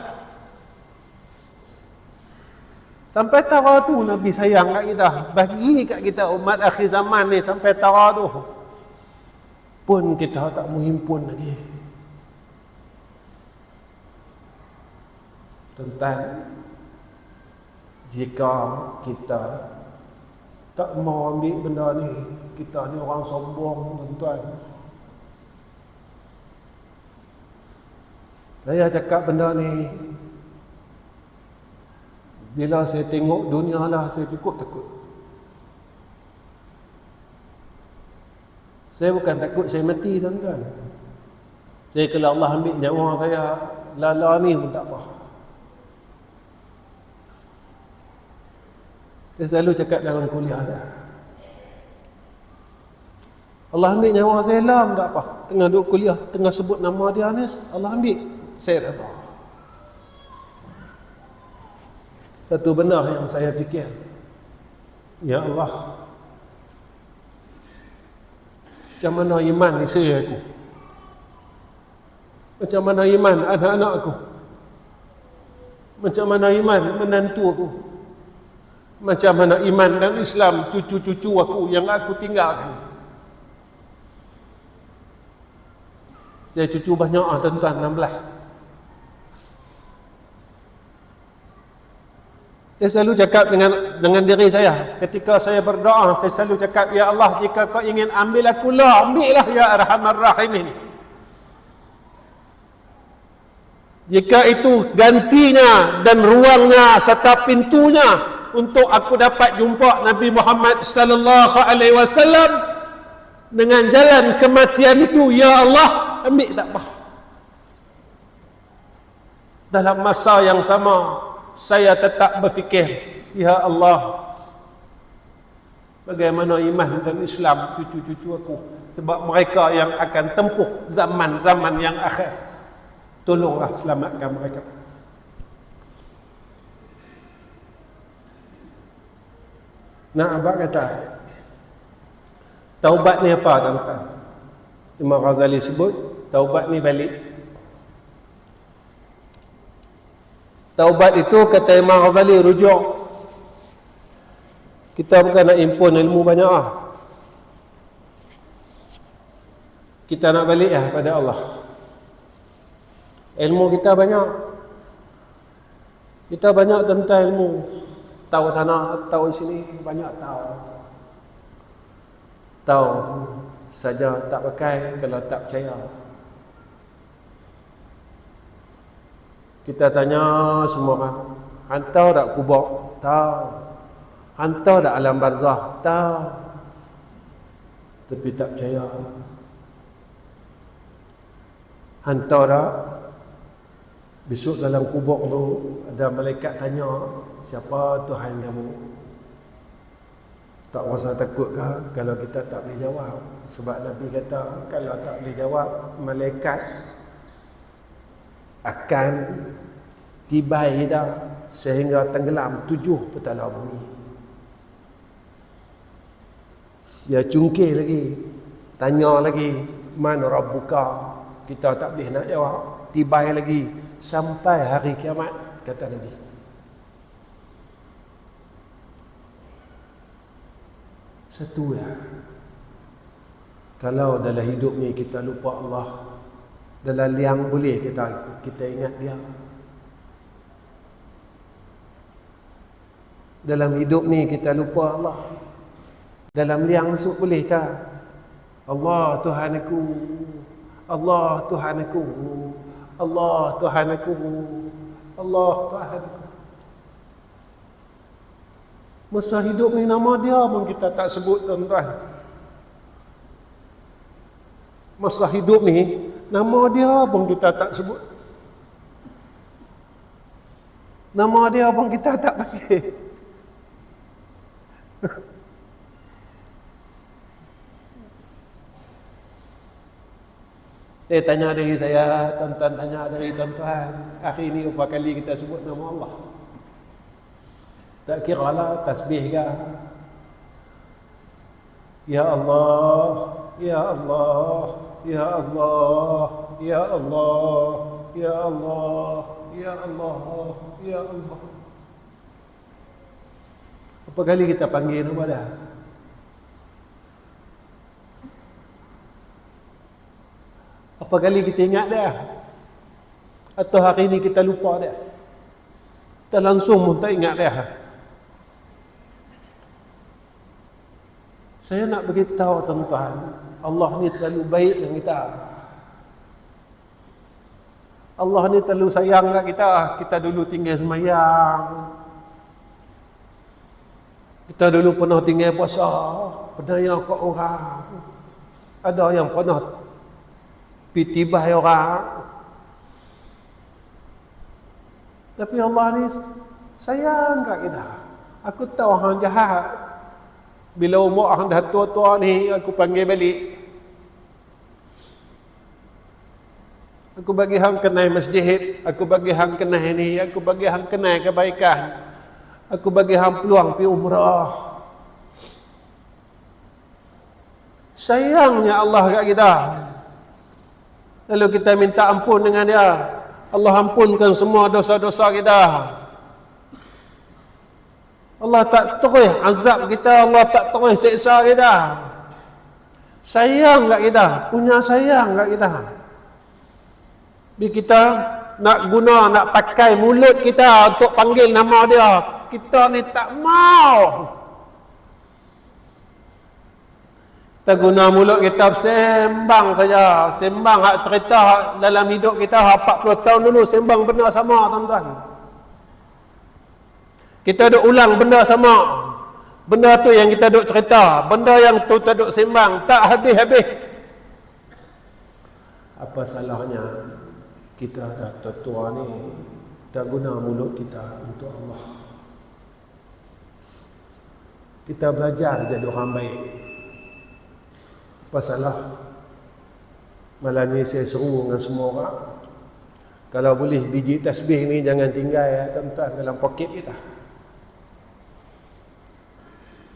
Sampai tara tu Nabi sayang kat kita, bagi kat kita umat akhir zaman ni sampai tara tu. Pun kita tak menghimpun lagi. Tentang jika kita tak mau ambil benda ni, kita ni orang sombong, tuan-tuan. Saya cakap benda ni, bila saya tengok dunia lah, saya cukup takut. Saya bukan takut saya mati, tuan-tuan. Saya kalau Allah ambil nyawa saya, lala ni pun tak apa. Saya selalu cakap dalam kuliah dah, Allah ambil nyawa saya lah, tak apa. Tengah duduk kuliah, tengah sebut nama dia ni, Allah ambil, saya redha. Satu benar yang saya fikir, ya Allah, macam mana iman isteri aku, macam mana iman anak-anak aku, macam mana iman menantu aku, macam mana iman dan Islam cucu-cucu aku yang aku tinggalkan. Saya cucu banyak tuan-tuan, 16. Saya selalu cakap dengan diri saya, ketika saya berdoa, saya selalu cakap, ya Allah, jika kau ingin ambil aku lah, ambillah ya Arhamar Rahimin. Jika itu gantinya dan ruangnya serta pintunya untuk aku dapat jumpa Nabi Muhammad sallallahu alaihi wasallam dengan jalan kematian itu, ya Allah, ambil tak apa. Dalam masa yang sama, saya tetap berfikir, ya Allah, bagaimana iman dan Islam cucu-cucu aku, sebab mereka yang akan tempuh zaman-zaman yang akhir. Tolonglah selamatkan mereka. Nah, abang kata, taubat ni apa, tuan-tuan? Imam Ghazali sebut, taubat ni balik. Taubat itu, kata Imam Ghazali, rujuk. Kita bukan nak impun ilmu banyak lah. Kita nak balik lah pada Allah. Ilmu kita banyak. Kita banyak tentang ilmu. Tahu sana, tahu sini, banyak tahu. Tahu saja tak pakai kalau tak percaya. Kita tanya semua orang, hantar tak kubur? Tahu. Hantar tak alam barzah? Tahu. Tapi tak percaya. Hantar tak? Besok dalam kubur tu ada malaikat tanya, siapa Tuhan kamu? Tak rasa takut ke kalau kita tak boleh jawab? Sebab Nabi kata, kalau tak boleh jawab, malaikat akan tibai dah sehingga tenggelam 7 petala bumi. Dia cungkir lagi, tanya lagi, man rabbuka? Kita tak boleh nak jawab. Tibai lagi sampai hari kiamat, kata Nabi. Satu ya, kalau dalam hidup ni kita lupa Allah, dalam liang boleh kita ingat dia. Dalam hidup ni kita lupa Allah, dalam liang masuk bolehkah? Allah Tuhan aku, Allah Tuhan aku, Allah Tuhan aku, Allah Tuhan aku. Masa hidup ni nama dia pun kita tak sebut, tuan-tuan. Masa hidup ni nama dia pun kita tak sebut. Nama dia pun kita tak pakai. Saya tanya dari saya, tuan-tuan tanya dari tuan-tuan, hari ini berapa kali kita sebut nama Allah? Tak kira lah tasbih ke? Ya Allah, Ya Allah, Ya Allah, Ya Allah, Ya Allah, Ya Allah, Ya Allah. Berapa kali kita panggil nama dia? Apa kali kita ingat dia? Atau hari ini kita lupa dia? Kita langsung pun tak ingat dia. Saya nak beritahu tuan-tuan, Allah ni terlalu baik dengan kita. Allah ni terlalu sayang dengan kita. Kita dulu tinggal semayang. Kita dulu pernah tinggal puasa. Pernah yang kat orang. Ada yang pernah pitibai orang. Tapi Allah ni sayang kat kita. Aku tahu orang jahat. Bila umur orang dah tua-tua ni, aku panggil balik. Aku bagi hang kenai masjid, aku bagi hang kenai ni, aku bagi hang kenai kebaikan. Aku bagi hang peluang pi umrah. Sayangnya Allah kat kita. Lalu kita minta ampun dengan dia. Allah ampunkan semua dosa-dosa kita. Allah tak terus azab kita, Allah tak terus seksa kita. Sayang kat kita, punya sayang kat kita. Bila kita nak guna, nak pakai mulut kita untuk panggil nama dia, kita ni tak mau. Kita guna mulut kita sembang saja, sembang hak cerita hak dalam hidup kita hak 40 tahun dulu sembang benda sama tuan-tuan. Kita duk ulang benda sama. Benda tu yang kita duk cerita, benda yang tu kita duk sembang, tak habis-habis. Apa salahnya kita dah tua ni, kita guna mulut kita untuk Allah. Kita belajar jadi orang baik. Apa salah? Malam ni saya seru dengan semua orang. Kalau boleh biji tasbih ni jangan tinggal ya tuan-tuan dalam poket kita.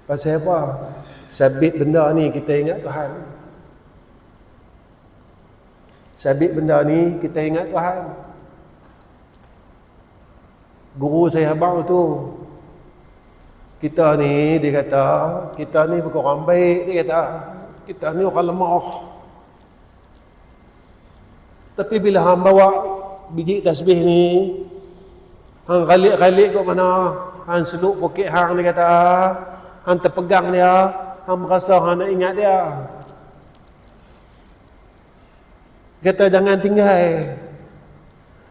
Pasal apa? Sabit benda ni kita ingat Tuhan. Sabit benda ni kita ingat Tuhan. Guru saya abang tu, kita ni dia kata, kita ni bukan orang baik, dia kata, kita ni orang lemah. Tapi bila hang bawa biji tasbih ni, hang galik-galik kat mana, hang seluk poket hang, dia kata, hang terpegang dia, hang merasa hang nak ingat dia. Kata jangan tinggal.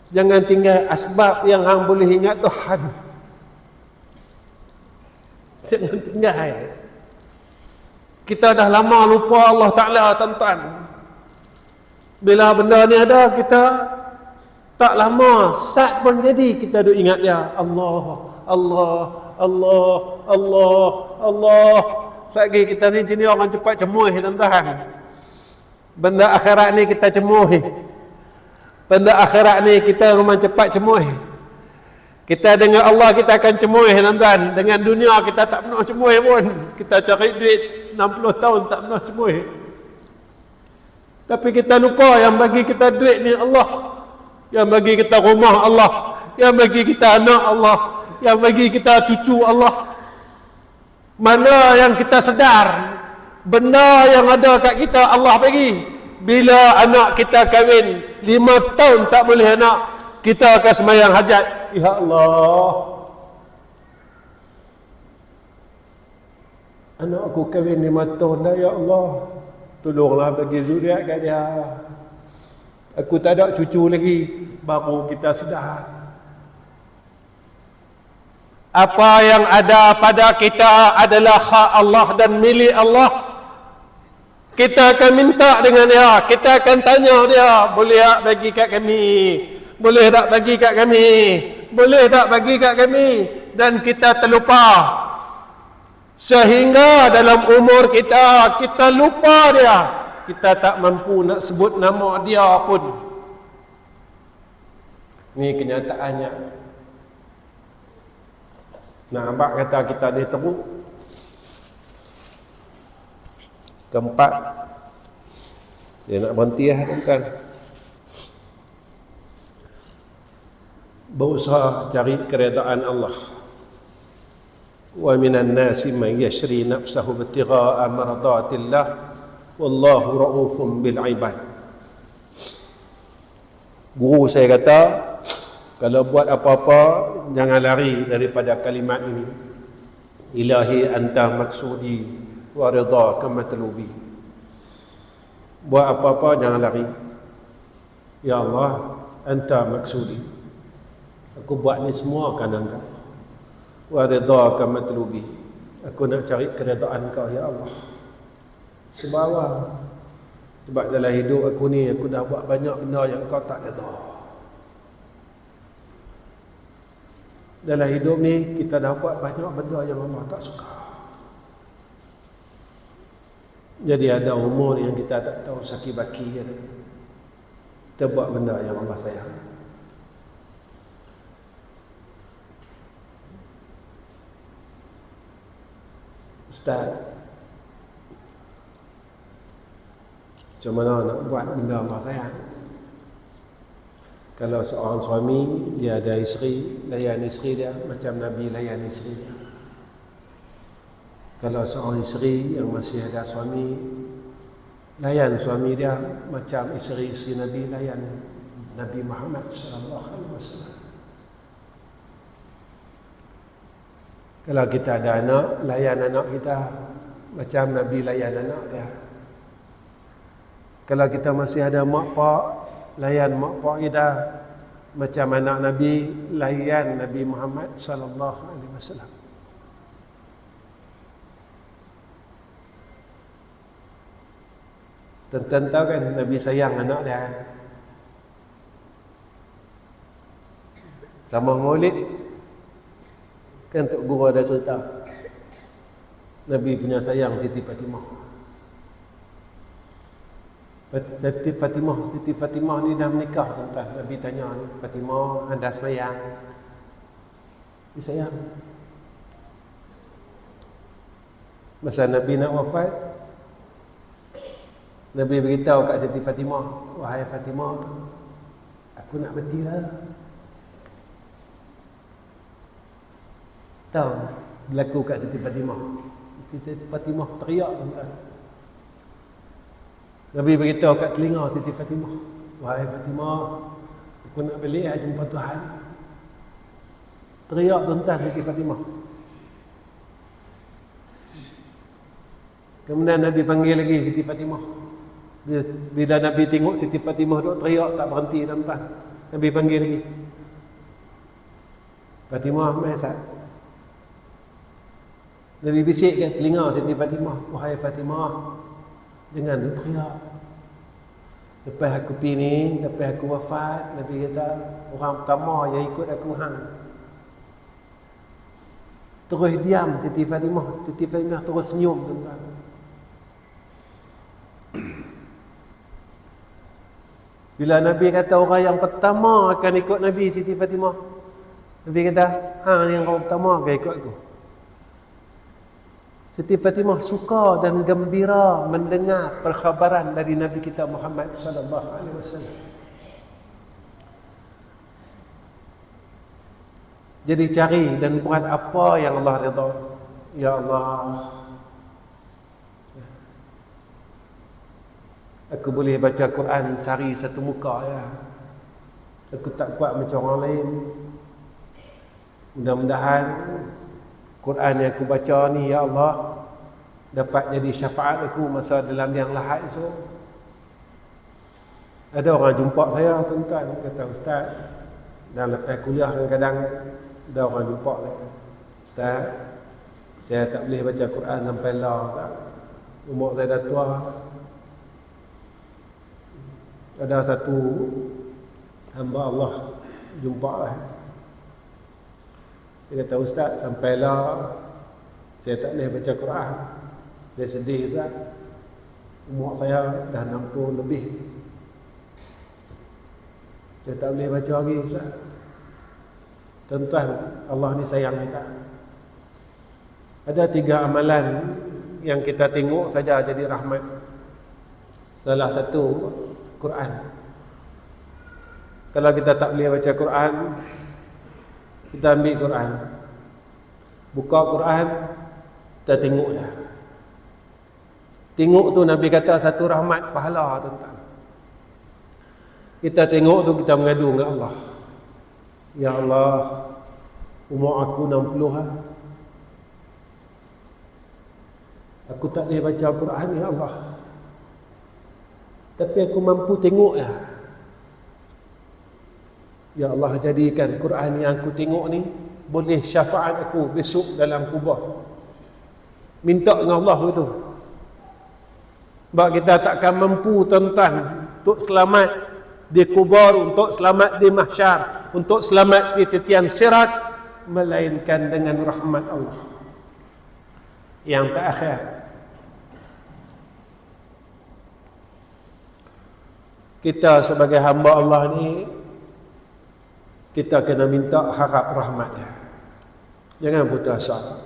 Jangan tinggal asbab yang hang boleh ingat Tuhan. Jangan tinggal. Kita dah lama lupa Allah Ta'ala tuan-tuan. Bila benda ni ada, kita tak lama sat pun jadi kita duk ingat dia. Allah, Allah, Allah, Allah, Allah. Lagi kita ni jenis orang cepat cemuh tuan-tuan. Benda akhirat ni kita cemuh. Benda akhirat ni kita memang cepat cemuh. Kita dengan Allah kita akan cemuh tuan-tuan. Dengan dunia kita tak pernah cemuh pun. Kita cari duit 60 tahun tak pernah cemuh. Tapi kita lupa yang bagi kita duit ni Allah. Yang bagi kita rumah Allah. Yang bagi kita anak Allah. Yang bagi kita cucu Allah. Mana yang kita sedar benda yang ada kat kita Allah bagi. Bila anak kita kahwin 5 tahun tak boleh anak, kita akan sembahyang hajat. Ya Allah, anak aku kahwin 5 tahun dah, ya Allah, tolonglah bagi zuriat kat dia. Aku tak ada cucu lagi. Baru kita sedar apa yang ada pada kita adalah hak Allah dan milik Allah. Kita akan minta dengan dia, kita akan tanya dia, boleh tak bagi kat kami? Boleh tak bagi kat kami? Boleh tak bagi kat kami? Dan kita terlupa. Sehingga dalam umur kita, kita lupa dia. Kita tak mampu nak sebut nama dia pun. Ini kenyataannya. Nak abang kata kita ni teruk. Keempat, saya nak berhenti tuan-tuan. Berusaha cari keredaan Allah. Wa minan nasi man yashri nafsahu ibtigha'a mardatillah wallahu ra'ufun bil ibad. Guru saya kata, kalau buat apa-apa jangan lari daripada kalimat ini. Ilahi anta maksudi wa ridhaka matlubi. Buat apa-apa jangan lari. Ya Allah, anta maksudi. Aku buat ni semua kerana Engkau. Wa ridhaka matlubi. Aku nak cari keredaan Kau ya Allah. Sebab dalam hidup aku ni aku dah buat banyak benda yang Kau tak redha. Dalam hidup ni kita dah buat banyak benda yang Allah tak suka. Jadi ada umur yang kita tak tahu saki baki. Kita buat benda yang Allah sayang. Ustaz, macam mana nak buat benda Allah sayang? Kalau seorang suami dia ada isteri, layan isteri dia macam Nabi layan isteri dia. Kalau seorang isteri yang masih ada suami, layan suami dia macam isteri-isteri Nabi layan Nabi Muhammad sallallahu alaihi wasallam. Kalau kita ada anak, layan anak kita macam Nabi layan anak dia. Kalau kita masih ada mak pak, layan mak pak kita macam anak Nabi, layan Nabi Muhammad sallallahu alaihi wasallam. Tuan-tuan tahu kan Nabi sayang anak dia kan. Sama Maulid kan Tok Guru ada cerita Nabi punya sayang Siti Fatimah. Siti Fatimah ni dah menikah tuan-tuan. Nabi tanya ni, Fatimah anda semayang? Dia sayang. Masa Nabi nak wafat, Nabi beritahu kat Siti Fatimah, wahai Fatimah, aku nak mati lah. Tahu berlaku kat Siti Fatimah. Siti Fatimah teriak tuan-tuan. Nabi beritahu kat telinga Siti Fatimah, wahai Fatimah, aku nak balik jumpa Tuhan. Teriak tuan-tuan Siti Fatimah. Kemudian Nabi panggil lagi Siti Fatimah. Bila Nabi tengok Siti Fatimah duk teriak tak berhenti tuan-tuan, Nabi panggil lagi, Fatimah, Maisat. Nabi bisik kat telinga Siti Fatimah, wahai Fatimah, jangan duk teriak. Lepas aku pergi, lepas aku wafat, Nabi kata, orang pertama yang ikut aku hang. Terus diam Siti Fatimah. Siti Fatimah terus senyum tuan-tuan. Bila Nabi kata orang yang pertama akan ikut Nabi, Siti Fatimah, Nabi kata, hang yang orang pertama akan ikut aku. Siti Fatimah suka dan gembira mendengar perkhabaran dari Nabi kita Muhammad sallallahu alaihi wasallam. Jadi cari dan buat apa yang Allah redha. Ya Allah, aku boleh baca Quran sehari satu muka ya. Aku tak kuat macam orang lain. Mudah-mudahan Quran yang aku baca ni ya Allah dapat jadi syafaat aku masa dalam yang lahat esok. Ada orang jumpa saya tuan-tuan, kata ustaz, dan lepas kuliah kadang-kadang ada orang jumpa kata, ustaz, saya tak boleh baca Quran sampai lah ustaz. Umur saya dah tua. Ada satu hamba Allah jumpa lah. Dia kata, ustaz, sampailah saya tak boleh baca Quran. Dia sedih ustaz. Umur saya dah 60 lebih. Saya tak boleh baca lagi ustaz. Tuan-tuan, Allah ni sayang kita. Ada 3 amalan yang kita tengok saja jadi rahmat. Salah satu Quran. Kalau kita tak boleh baca Quran, kita ambil Quran, buka Quran, kita tengok dah. Tengok tu Nabi kata satu rahmat pahala tuan-tuan. Kita tengok tu kita mengadu dengan Allah. Ya Allah, umur aku 60 lah. Aku tak boleh baca Quran ya Allah. Tapi aku mampu tengok ya. Ya Allah, jadikan Quran yang aku tengok ni boleh syafaat aku besok dalam kubur. Minta dengan Allah itu. Sebab kita takkan mampu tuan-tuan untuk selamat di kubur, untuk selamat di mahsyar, untuk selamat di titian sirat, melainkan dengan rahmat Allah yang tak akhir. Kita sebagai hamba Allah ni, kita kena minta harap rahmat dia. Jangan putus asa.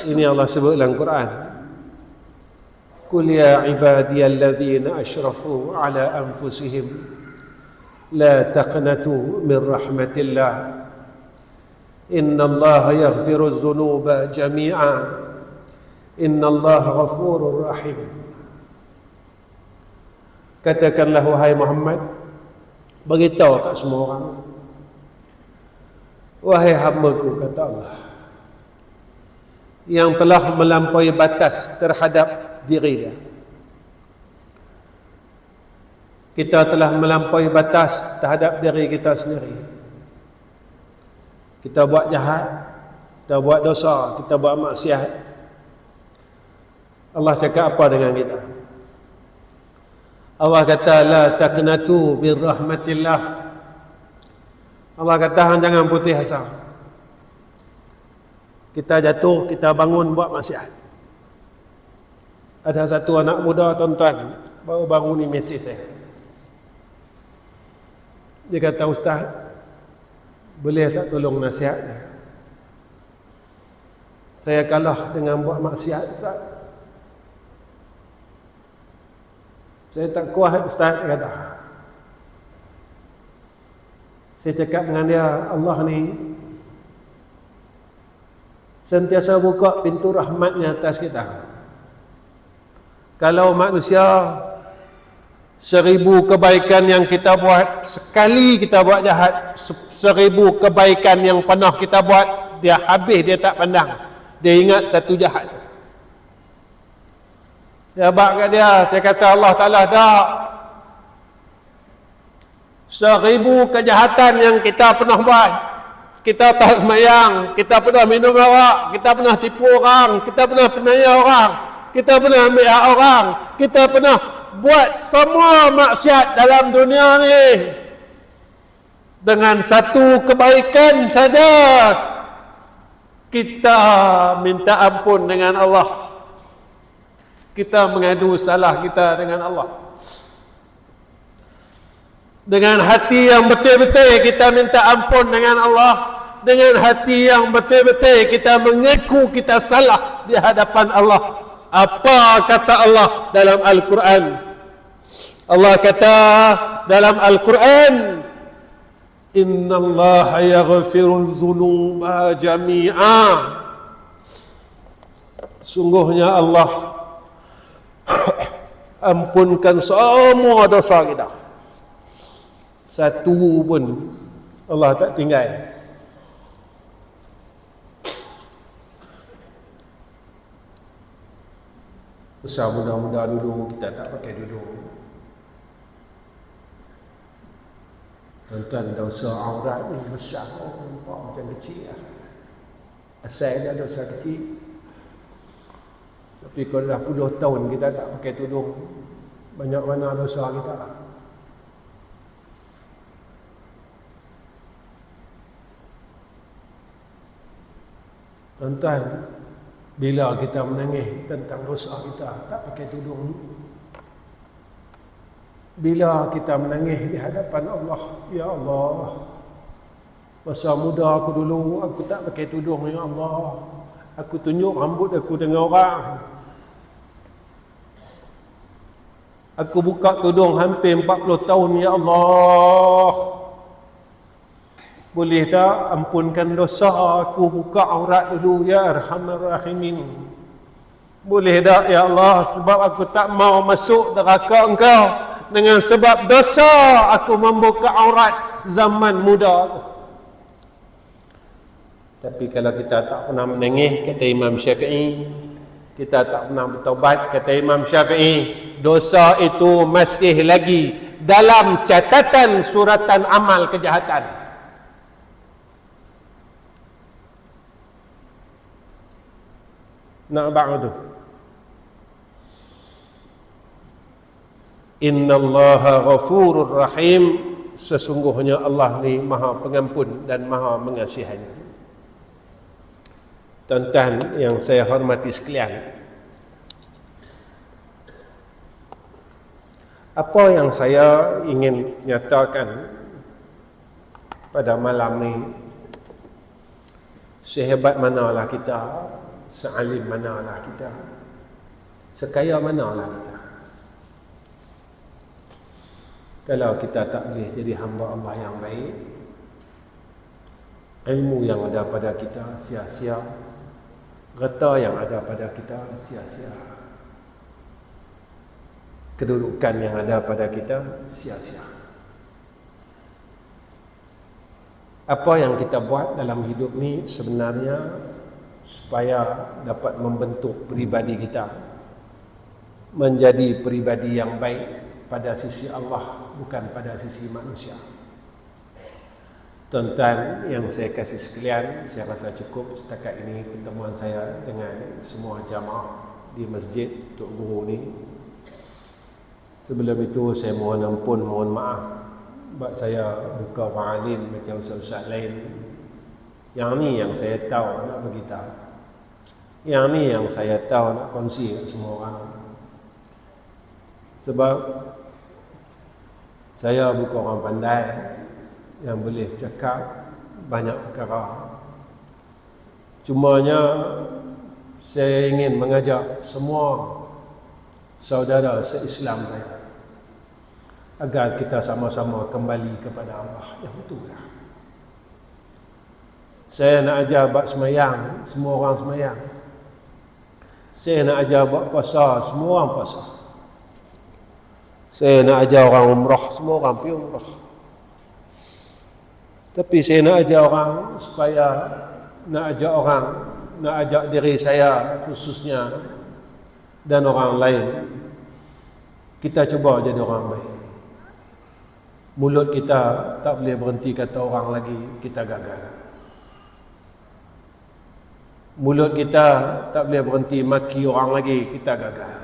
Ini Allah sebut dalam Quran. Qul ya ibadiyallazina asyrafu ala anfusihim la taqnatu min rahmatillah. Innallaha yaghfiru adh-dhunuba jami'a. Innallaha ghafurur rahim. Katakanlah wahai Muhammad, beritahu kat semua orang, wahai hamba-Ku, kata Allah, yang telah melampaui batas terhadap diri dia. Kita telah melampaui batas terhadap diri kita sendiri. Kita buat jahat, kita buat dosa, kita buat maksiat. Allah cakap apa dengan kita? Allah kata la taqnatu bir rahmatillah. Allah kata hang jangan putih asa. Kita jatuh, kita bangun buat maksiat. Ada satu anak muda tuan-tuan baru-baru ni mesej saya. Dia kata, Ustaz, boleh tak tolong nasihat dia? Saya kalah dengan buat maksiat, Ustaz. Saya tak kuat, Ustaz, dia kata. Saya cakap dengan dia, Allah ni sentiasa buka pintu rahmatnya atas kita. Kalau manusia 1000 kebaikan yang kita buat, sekali kita buat jahat, 1000 kebaikan yang pernah kita buat, dia habis, dia tak pandang. Dia ingat satu jahat. Saya abang kat dia, saya kata Allah Ta'ala tak. 1000 kejahatan yang kita pernah buat. Kita tak semayang, kita pernah minum arak, kita pernah tipu orang, kita pernah penaya orang, kita pernah ambil hak orang, kita pernah buat semua maksiat dalam dunia ni. Dengan satu kebaikan saja kita minta ampun dengan Allah. Kita mengadu salah kita dengan Allah. Dengan hati yang betul-betul kita minta ampun dengan Allah. Dengan hati yang betul-betul kita mengaku kita salah di hadapan Allah. Apa kata Allah dalam Al-Quran? Allah kata dalam Al-Quran, Inna Allah yaghfiru dhunuba jami'a. Sungguhnya Allah ampunkan semua dosa kita. Satu pun Allah tak tinggal. Besar muda-muda dulu kita tak pakai duduk. Tuan-tuan, dosa aurat ni besar, nampak macam kecil lah. Asal dia dosa kecil. Tapi kalau dah puluh tahun kita tak pakai tudung, banyak mana dosa kita. Tuan-tuan, bila kita menangis tentang dosa kita tak pakai tudung, bila kita menangis di hadapan Allah, ya Allah, masa muda aku dulu aku tak pakai tudung, ya Allah, aku tunjuk rambut aku dengan orang, aku buka tudung hampir 40 tahun, ya Allah, boleh tak ampunkan dosa aku, buka aurat dulu, ya Arhamar Rahimin. Boleh tak, ya Allah, sebab aku tak mau masuk neraka Engkau. Dengan sebab dosa aku membuka aurat zaman muda. Tapi kalau kita tak pernah menangis, kata Imam Syafi'i, kita tak pernah bertaubat, kata Imam Syafi'i, dosa itu masih lagi dalam catatan suratan amal kejahatan. Nak ba'du. Innallaha ghafurur rahim. Sesungguhnya Allah ni Maha Pengampun dan Maha Mengasihani. Tuan-tuan yang saya hormati sekalian, apa yang saya ingin nyatakan pada malam ni, sehebat manalah kita, sealim manalah kita, sekaya manalah kita, kalau kita tak boleh jadi hamba Allah yang baik, ilmu yang ada pada kita sia-sia, harta yang ada pada kita sia-sia, kedudukan yang ada pada kita sia-sia. Apa yang kita buat dalam hidup ni sebenarnya supaya dapat membentuk pribadi kita, menjadi pribadi yang baik pada sisi Allah, bukan pada sisi manusia. Tuan-tuan yang saya kasih sekalian, saya rasa cukup setakat ini pertemuan saya dengan semua jamaah di Masjid Tok Guru ni. Sebelum itu saya mohon ampun, mohon maaf sebab saya bukan orang alim macam ustaz-ustaz lain. Yang ni yang saya tahu nak beritahu, yang ni yang saya tahu nak kongsi dengan semua orang. Sebab saya bukan orang pandai yang boleh cakap banyak perkara. Cumanya saya ingin mengajak semua saudara se-Islam saya agar kita sama-sama kembali kepada Allah yang betul. Saya nak ajar bab semayang, semua orang semayang. Saya nak ajar bab puasa, semua orang puasa. Saya nak ajar orang umrah, semua orang pergi umrah. Tapi saya nak ajar orang supaya nak ajak diri saya khususnya dan orang lain, kita cuba jadi orang baik. Mulut kita tak boleh berhenti kata orang lagi kita gagal. Mulut kita tak boleh berhenti maki orang lagi kita gagal.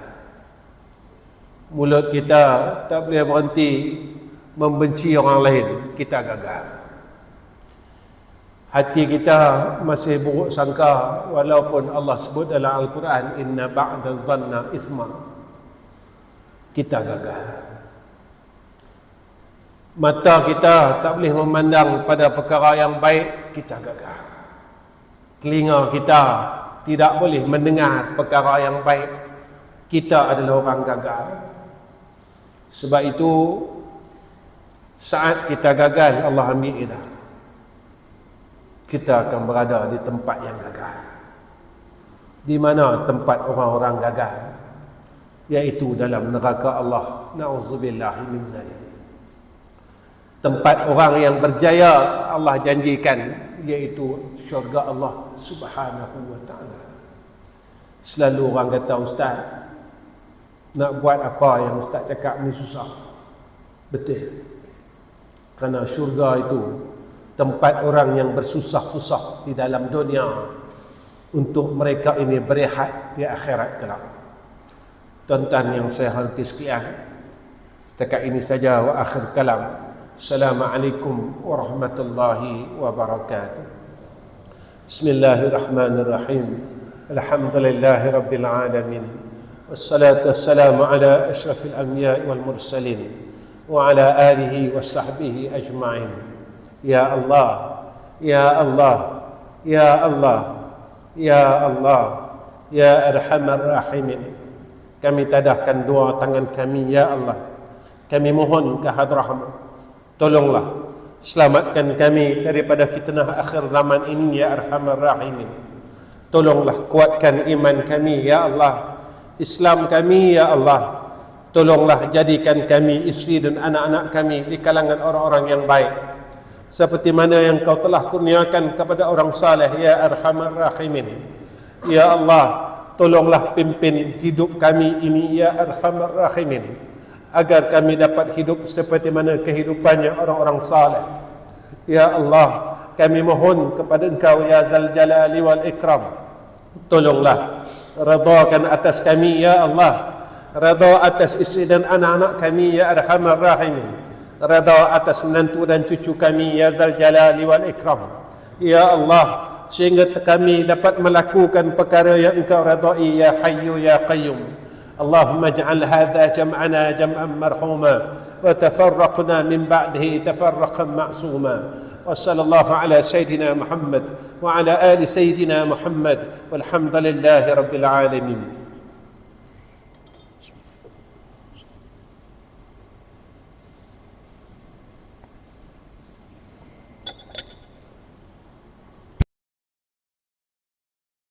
Mulut kita tak boleh berhenti membenci orang lain, kita gagal. Hati kita masih buruk sangka walaupun Allah sebut dalam Al-Quran inna ba'da zanna isma, kita gagal. Mata kita tak boleh memandang pada perkara yang baik, kita gagal. Telinga kita tidak boleh mendengar perkara yang baik, kita adalah orang gagal. Sebab itu saat kita gagal, Allah ambil kita, kita akan berada di tempat yang gagal. Di mana tempat orang-orang gagal? Iaitu dalam neraka Allah. Na'udzubillahi min zalik. Tempat orang yang berjaya Allah janjikan, iaitu syurga Allah Subhanahu wa ta'ala. Selalu orang kata, ustaz, nak buat apa yang ustaz cakap ni susah. Betul. Kerana syurga itu tempat orang yang bersusah-susah di dalam dunia untuk mereka ini berehat di akhirat kelak. Tuan-tuan yang saya hormati sekalian, setakat ini saja wa akhir kalam. Assalamualaikum warahmatullahi wabarakatuh. Bismillahirrahmanirrahim. Alhamdulillahi rabbil alamin. Wassalatu wassalamu ala asyrafil anbiya'i wal mursalin wa ala alihi wa sahbihi ajma'in. Ya Allah, Ya Allah, Ya Allah, Ya Allah, Ya Arhamar Rahimin. Kami tadahkan dua tangan kami, Ya Allah. Kami mohon ke hadrah-Mu, tolonglah selamatkan kami daripada fitnah akhir zaman ini, Ya Arhamar Rahimin. Tolonglah kuatkan iman kami, Ya Allah. Islam kami, Ya Allah. Tolonglah jadikan kami, isteri dan anak-anak kami di kalangan orang-orang yang baik, seperti mana yang Kau telah kurniakan kepada orang saleh, Ya Arhamar Rahimin. Ya Allah, tolonglah pimpin hidup kami ini, Ya Arhamar Rahimin, agar kami dapat hidup seperti mana kehidupannya orang-orang saleh. Ya Allah, kami mohon kepada Engkau, Ya Zal Jalali wal Ikram, tolonglah redakan atas kami, Ya Allah. Reda atas isteri dan anak-anak kami, Ya Arhamar Rahimin. Reda atas menantu dan cucu kami, Ya Zal Jalali wal Ikram. Ya Allah, sehingga kami dapat melakukan perkara yang Engkau redai, Ya Hayyu Ya Qayyum. Allahumma ij'al hadha jam'ana jam'an marhuma wa tafarraqna min ba'dihi tafarraqan ma'suma. Wa sallallahu ala sayyidina Muhammad wa ala ali sayyidina Muhammad walhamdulillahi rabbil alamin.